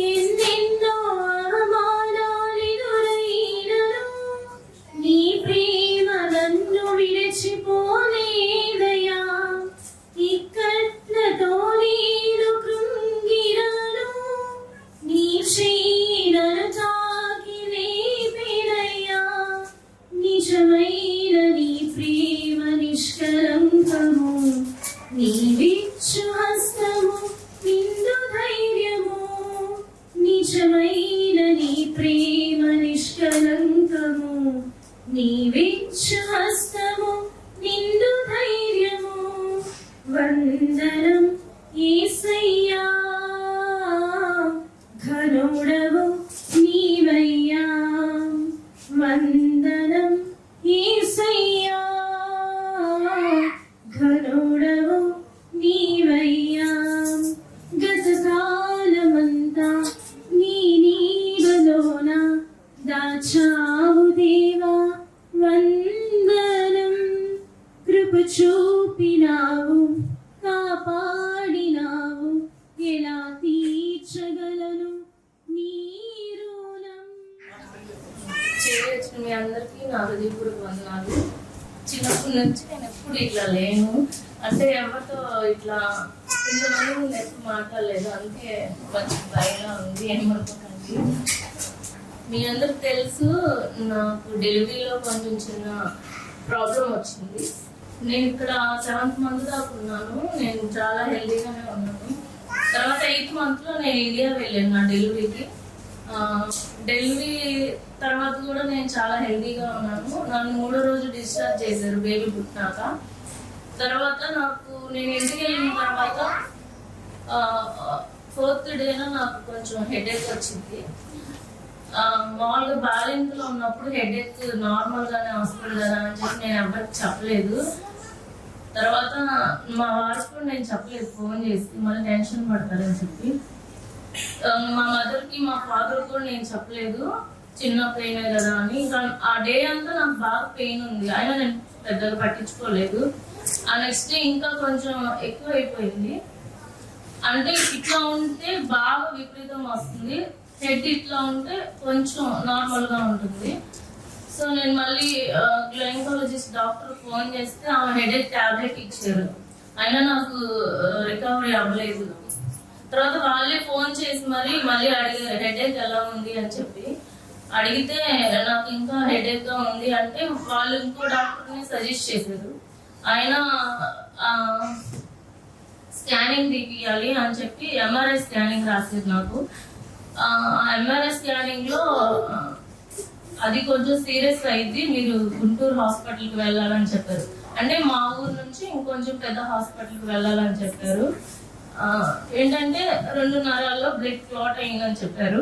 ఎన్నెన్నో అవమానాలెదురైనను నీ ప్రేమ నన్ను విడిచిపోలేదయ్యా. ఇక్కట్లతో నేను కృంగినను నీ చేనను తాకి లేపెనయ్యా. నిజమైన నీ ప్రేమ నిష్కలంకము, నీవిచ్చు హస్తము నిండు ధైర్యము. నిజమైన నీ ప్రేమ నిష్కలంకము, నీవిచ్చు హస్తము నిండు ధైర్యము. వందనం యేసయ్యా, ఘనుడవు నీవయ్యా. వందనం యేసయ్యా, ఘనుడవు నీవయ్యా. గతకాలమంతా నీ నీడలోన దాచావు దేవా. వందనం, కృప చూపినావు, కాపాడినావు, ఎలా తీర్చగలను నీ రుణం. చేరొచ్చిన మీ అందరికీ నా హృదయపూర్వక వందనాలు. చిన్నప్పటి నుంచి నేను ఎప్పుడు ఇట్లా లేను, అంటే ఎవరితో ఇట్లా ఇంతమంది నేను ఎప్పుడు మాట్లాడలేదు, అందుకే కొంచెం భయంగా ఉంది, ఏమనుకోకండి. మీ అందరికి తెలుసు నాకు డెలివరీలో కొంచెం చిన్న ప్రాబ్లం వచ్చింది. నేను ఇక్కడ 7th month దాకా ఉన్నాను, నేను చాలా హెల్దీగానే ఉన్నాను. తర్వాత 8th month లో నేను ఇండియా వెళ్ళాను నా డెలివరీకి. డెలివరీ తర్వాత కూడా నేను చాలా హెల్తీగా ఉన్నాను. నన్ను 3వ రోజు డిశ్చార్జ్ చేశారు బేబీ పుట్టినాక. తర్వాత నేను ఇంటికి వెళ్ళిన తర్వాత 4th డేన నాకు కొంచెం హెడేక్ వచ్చింది. మామూలుగా బాలింతలో ఉన్నప్పుడు హెడేక్ నార్మల్గానే వస్తుంది కదా అని చెప్పి నేను ఎవరికి చెప్పలేదు. తర్వాత మా వారికి కూడా నేను చెప్పలేదు, ఫోన్ చేసి మళ్ళీ టెన్షన్ పడతారని చెప్పి. మా మదర్కి మా ఫాదర్ కూడా నేను చెప్పలేదు, చిన్న పెయిన్ కదా అని. ఇంకా ఆ డే అంతా నాకు బాగా పెయిన్ ఉంది, అయినా నేను పెద్దగా పట్టించుకోలేదు. ఆ నెక్స్ట్ డే ఇంకా కొంచెం ఎక్కువ అయిపోయింది. అంటే ఇట్లా ఉంటే బాగా విపరీతం వస్తుంది, హెడ్ ఇట్లా ఉంటే కొంచెం నార్మల్గా ఉంటుంది. సో నేను మళ్ళీ గైనకాలజిస్ట్ డాక్టర్ ఫోన్ చేస్తే ఆమె హెడేక్ టాబ్లెట్ ఇచ్చారు, అయినా నాకు రికవరీ అవ్వలేదు. తర్వాత వాళ్ళే ఫోన్ చేసి మళ్ళీ అడిగారు హెడేక్ ఎలా ఉంది అని చెప్పి. అడిగితే నాకు ఇంకా హెడేక్గా ఉంది అంటే వాళ్ళు ఇంకో డాక్టర్ని సజెస్ట్ చేశారు. ఆయన స్కానింగ్ తీపియాలి అని చెప్పి ఎంఆర్ఐ స్కానింగ్ రాశారు నాకు. ఆ ఎంఆర్ఐ స్కానింగ్ లో అది కొంచెం సీరియస్ అయింది, మీరు గుంటూరు హాస్పిటల్కి వెళ్ళాలని చెప్పారు. అంటే మా ఊరు నుంచి ఇంకొంచెం పెద్ద హాస్పిటల్కి వెళ్ళాలని చెప్పారు. ఏంటంటే 2 నరాల్లో బ్లడ్ క్లాట్ అయిందని చెప్పారు.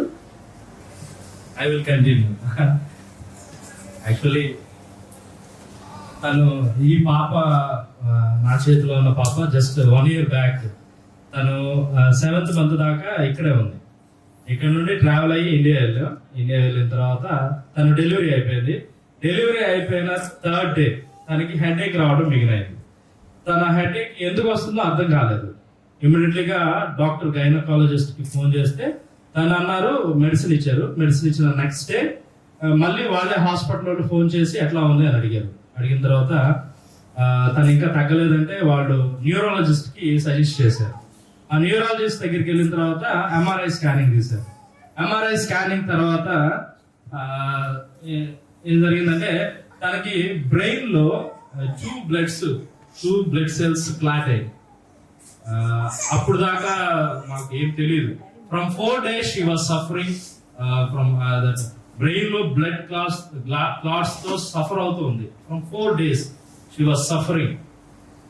I will continue. Actually, తను ఈ పాప నా చేతిలో ఉన్న పాప జస్ట్ 1 year బ్యాక్ తను 7th month దాకా ఇక్కడే ఉంది. ఇక్కడ నుండి ట్రావెల్ అయ్యి ఇండియా వెళ్ళిన తర్వాత తను డెలివరీ అయిపోయింది. డెలివరీ అయిపోయిన 3rd day తనకి హెడేక్ రావడం మిగిలింది. తన హెడేక్ ఎందుకు వస్తుందో అర్థం కాలేదు. ఇమ్మీడియట్లీగా డాక్టర్ గైనకాలజిస్ట్కి ఫోన్ చేస్తే తను అన్నారు మెడిసిన్ ఇచ్చారు. మెడిసిన్ ఇచ్చిన నెక్స్ట్ డే మళ్ళీ వాళ్ళే హాస్పిటల్లో ఫోన్ చేసి ఎట్లా ఉంది అని అడిగారు. అడిగిన తర్వాత తను ఇంకా తగ్గలేదంటే వాళ్ళు న్యూరాలజిస్ట్కి సజెస్ట్ చేశారు. ఆ న్యూరాలజిస్ట్ దగ్గరికి వెళ్ళిన తర్వాత ఎంఆర్ఐ స్కానింగ్ తీశారు. ఎంఆర్ఐ స్కానింగ్ తర్వాత ఏం జరిగిందంటే తనకి బ్రెయిన్ లో 2 బ్లడ్ సెల్స్ క్లాట్ అయ్యాయి. అప్పుడు దాకా మాకు ఏం తెలియదు. From 4 days she was suffering from that brain లో బ్లడ్ క్లాట్స్ తో సఫర్ అవుతుంది. From 4 days she was suffering.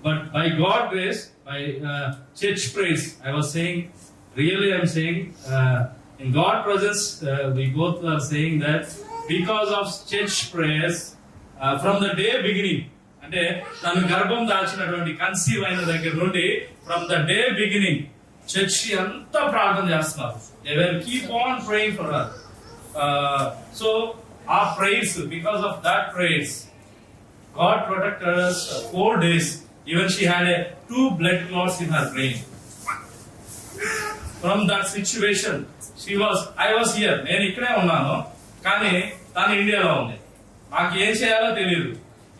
But by God's grace, by church praise, I was saying, really I'm saying, in God's presence, we both are saying that because of church prayers, from the day beginning, అంటే తను గర్భం దాల్చినటువంటి కన్సీవ్ అయిన దగ్గర నుండి from the day beginning church అంతా ప్రార్థన చేస్తున్నారు. They will keep on praying for her. So our praise, because of that praise, God protected us 4 days. Even she had 2 blood clots in her brain. From that situation, I was here. నేను ఇక్కడే ఉన్నాను, కానీ తను ఇండియాలో ఉంది. నాకు ఏం చేయాలో తెలియదు.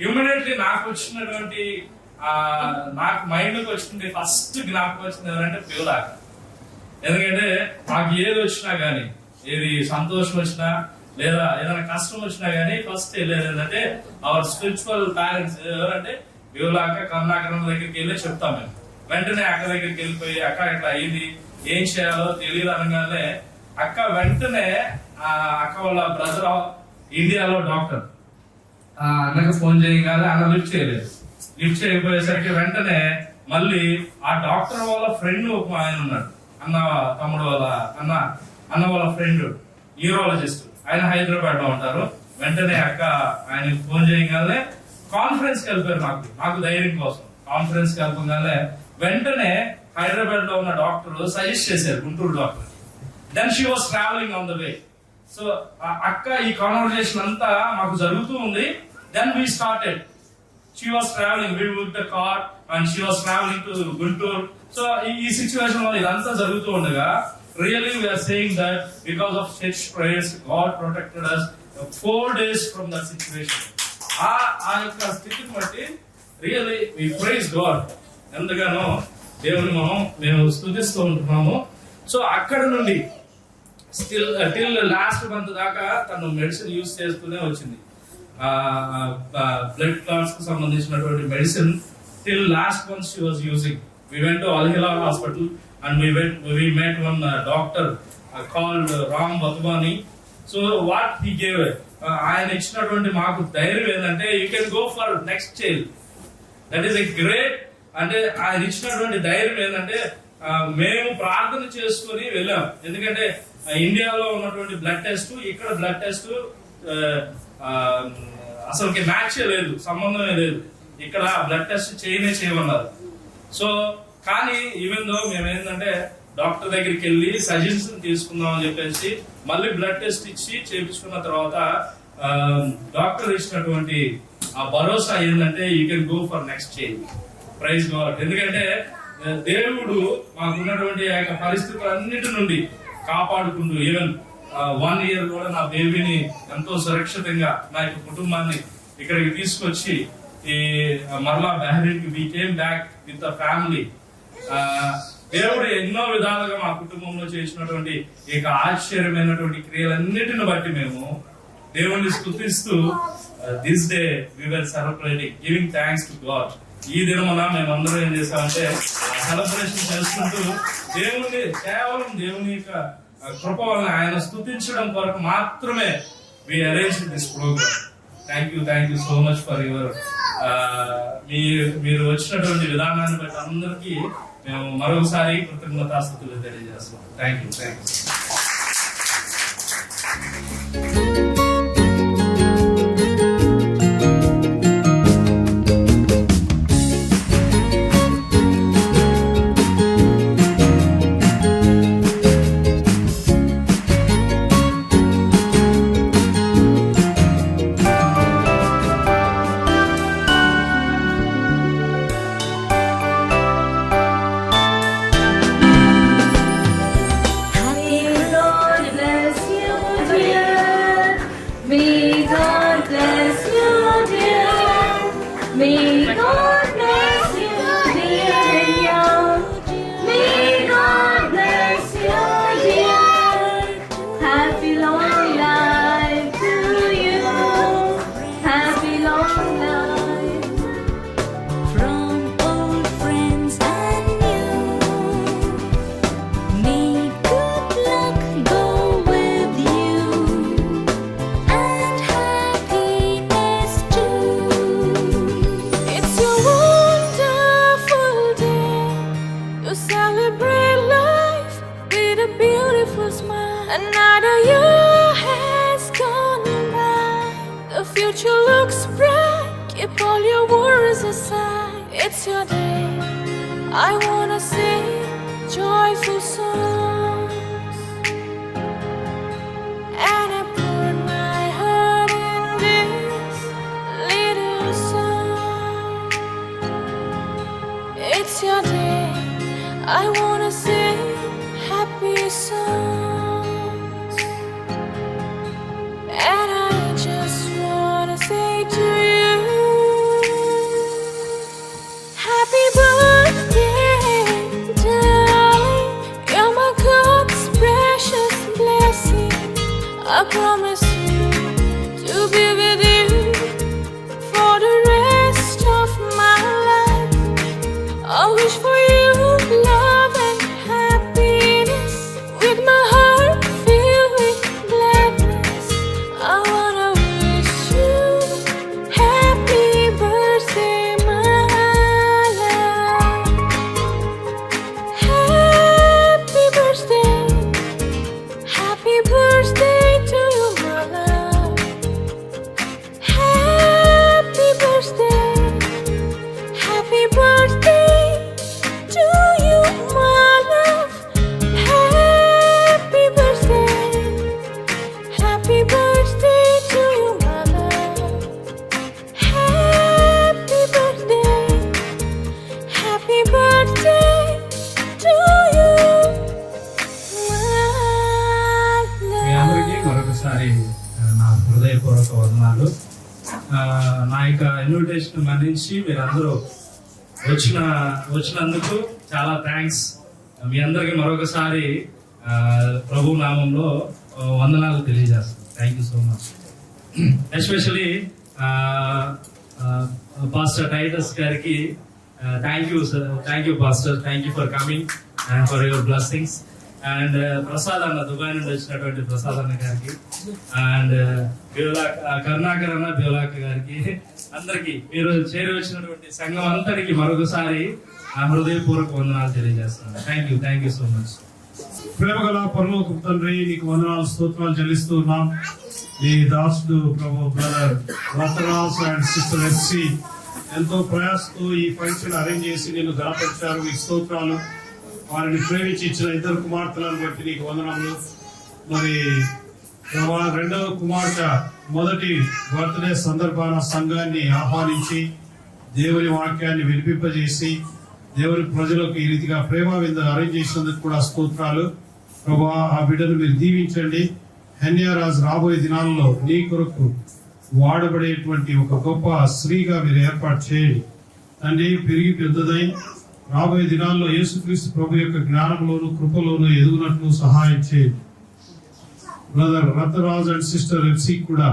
ఇమ్మీడియట్లీ నాకు మైండ్కి వచ్చినటువంటి ఫస్ట్ జ్ఞాపకం వచ్చింది ఎవరంటే పిల్లలాగా. ఎందుకంటే నాకు ఏది వచ్చినా కానీ, ఏది సంతోషం వచ్చినా లేదా ఏదైనా కష్టం వచ్చినా కానీ ఫస్ట్ వెళ్ళేది ఏంటంటే అవర్ స్పిరిచువల్ పేరెంట్స్ ఎవరంటే వివలాక కరుణాకరణ దగ్గరికి వెళ్ళి చెప్తాం మేము. వెంటనే అక్క దగ్గరికి వెళ్ళిపోయి అక్క ఇట్లా అయింది, ఏం చేయాలో తెలియదు అనగానే అక్క వెంటనే అక్క వాళ్ళ బ్రదర్ ఇండియాలో డాక్టర్ అన్నకు ఫోన్ చేయగానే అన్న లిఫ్ట్ చేయలేదు. లిఫ్ట్ చేయకపోయేసరికి వెంటనే మళ్ళీ ఆ డాక్టర్ వాళ్ళ ఫ్రెండ్ ఆయన ఉన్నాడు, తమ్ముడు వాళ్ళ అన్న వాళ్ళ ఫ్రెండ్ న్యూరాలజిస్ట్, ఆయన హైదరాబాద్ లో ఉంటారు. వెంటనే అక్క ఆయన ఫోన్ చేయగానే కాన్ఫరెన్స్ కి వెళ్ళిపోయారు. నాకు ధైర్యం కోసం కాన్ఫరెన్స్ కి వెళ్ళగానే వెంటనే హైదరాబాద్ లో ఉన్న డాక్టర్ సజెస్ట్ చేశారు, Guntur doctor. Then she was travelling on the way. So అక్క ఈ కాన్వర్సేషన్ అంతా మాకు జరుగుతూ ఉంది. Then we started. She was travelling, we book the car and she was travelling to Guntur. So ఈ సిచ్యువేషన్ లో ఇదంతా జరుగుతూ ఉండగా really we are saying that because of church prayers God protected us 4 days from that situation. ఆ యొక్క స్థితిని బట్టి రియల్లీ వి ప్రైజ్ గాడ్. ఎంతగానో దేవుని మేము స్తుతిస్తూ ఉంటున్నాము. సో అక్కడ నుండి టిల్ లాస్ట్ మంత్ దాకా తను మెడిసిన్ యూజ్ చేస్తూనే వచ్చింది. బ్లడ్ క్లాట్స్ కు సంబంధించినటువంటి medicine till last month she was using. We went to Al Hilal Hospital and we met one doctor called Ram Vatubani. So what he gave, ఆయన ఇచ్చినటువంటి మాకు ధైర్యం ఏంటంటే you can go for next child. That is a great. అంటే ఆయన ఇచ్చినటువంటి ధైర్యం ఏంటంటే మేము ప్రార్థన చేసుకుని వెళ్ళాం. ఎందుకంటే ఇండియాలో ఉన్నటువంటి బ్లడ్ టెస్ట్, ఇక్కడ బ్లడ్ టెస్ట్ అసలుకి మ్యాచ్ లేదు, సంబంధమే లేదు. ఇక్కడ బ్లడ్ టెస్ట్ చేయమన్నారు. సో కానీ ఈవెన్ దో మేము ఏంటంటే డాక్టర్ దగ్గరికి వెళ్ళి సజెషన్ తీసుకుందాం అని చెప్పేసి మళ్ళీ బ్లడ్ టెస్ట్ ఇచ్చి చేయించుకున్న తర్వాత డాక్టర్ ఇచ్చినటువంటి ఆ భరోసా ఏంటంటే you can go for next change. Praise God. ఎందుకంటే దేవుడు మాకున్నటువంటి ఆ యొక్క పరిస్థితులన్నిటి నుండి కాపాడుకుంటూ ఈవెన్ 1 year కూడా నా బేబీని ఎంతో సురక్షితంగా నా యొక్క కుటుంబాన్ని ఇక్కడికి తీసుకొచ్చి ఈ మరలా Bahrain we came back with the family. దేవుడు ఎన్నో విధాలుగా మా కుటుంబంలో చేసినటువంటి ఈ ఆశ్చర్యమైనటువంటి క్రియలన్నిటిని బట్టి మేము దేవుణ్ణి స్తుతిస్తూ this day we were celebrating giving thanks to God. ఈ దినమున మేమందరం ఏం చేసామంటే సెలబ్రేషన్ చేసుకుంటూ దేవుని కేవలం దేవుని యొక్క కృప వలన ఆయన స్తుతించడం కొరకు మాత్రమే we arrange this programme. Thank you so much for your మీరు వచ్చినటువంటి విధానాన్ని బట్టి అందరికీ మేము మరొకసారి కృతజ్ఞతాస్తుతులు తెలియజేస్తాం. Thank you. Another year has gone by. The future looks bright. Keep all your worries aside. It's your day. I wanna sing joyful songs, and I put my heart in this little song. It's your day. I wanna sing happy songs. And I just wanna say to you, happy birthday, darling. You're my God's precious blessing. I promise you to be with you for the rest of my life. I wish for you love and happiness, with my heart filled with gladness. I wanna wish you happy birthday, my love. Happy birthday to you, my love. Happy birthday to you, my love. Happy birthday to you, my love. Happy birthday to you, me my అందరికీ love. మరొకసారి నా హృదయపూర్వక వందనాలు. నా యొక్క ఇన్విటేషన్ మన్నించి మీరందరూ వచ్చినందుకు చాలా థ్యాంక్స్. మీ అందరికీ మరొకసారి ప్రభు నామంలో వందనాలు తెలియజేస్తాను. Thank you so much. Especially pastor Titus గారికి thank you sir, thank you pastor, thank you for coming and for your blessings. And Prasad అన్న, దుబాయ్ నుండి వచ్చినటువంటి ప్రసాద్ అన్న గారికి, అండ్ కరుణాకర్ అన్న, బేలాక్ గారికి, అందరికి మీరు చేరి వచ్చినటువంటి సంఘం అంతటికి మరొకసారి హృదయపూర్వక వందనాలు తెలియజేస్తున్నాను. Thank you so much. ప్రేమగల పరలోక తండ్రి, నీకు వందనాలు స్తోత్రాలు చెల్లిస్తూ ఉన్నాం. నీ దాసుడు ప్రభు బ్రదర్ రతరాజ్ అండ్ సిస్టర్ ఎస్సి ఎంతో ప్రయాసతో ఈ ఫంక్షన్ అరేంజ్ చేసి నేను గణపరిచారు. మీకు స్తోత్రాలు. వారిని ప్రేమించి ఇచ్చిన ఇద్దరు కుమార్తెలను బట్టి నీకు వందనములు. మరి రెండవ కుమార్తె మొదటి బర్త్డే సందర్భాన సంఘాన్ని ఆహ్వానించి దేవుని వాక్యాన్ని వినిపింపజేసి దేవుని ప్రజలకు ఈ రీతిగా ప్రేమ విందు అరేంజ్ చేసినందుకు కూడా స్తోత్రాలు. ప్రభా, ఆ బిడ్డను మీరు దీవించండి. హెన్యారాజ్ రాబోయే దినాల్లో నీ కొరకు వాడబడేటువంటి ఒక గొప్ప స్త్రీగా మీరు ఏర్పాటు చేయండి తండ్రి. పెరిగి పెద్దదై రాబోయే దినాల్లో యేసుక్రీస్తు ప్రభు యొక్క జ్ఞానంలోను కృపలోను ఎదుగునట్లు సహాయం చేయండి. బ్రదర్ రతరాజ్ అండ్ సిస్టర్ ఎఫ్సి కూడా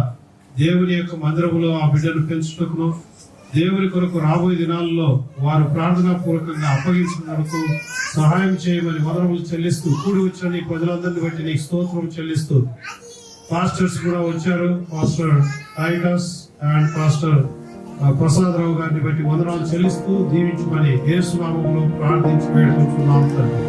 దేవుని యొక్క మందిరములో ఆ బిడ్డను పెంచుటకును దేవుని కొరకు రాబోయే దినాల్లో వారు ప్రార్థనా పూర్వకంగా అప్పగించినందుకు సహాయం చేయమని వందనములు చెల్లిస్తూ, కూడి వచ్చిన నీ ప్రజలందరినీ బట్టి నీకు స్తోత్రం చెల్లిస్తూ, పాస్టర్స్ కూడా వచ్చారు, pastor Titus and pastor Prasad Rao గారిని బట్టి వందనాలు చెల్లిస్తూ దీవించమని యేసు నామములో ప్రార్థించి వేడుకుంటున్నాం తండ్రి.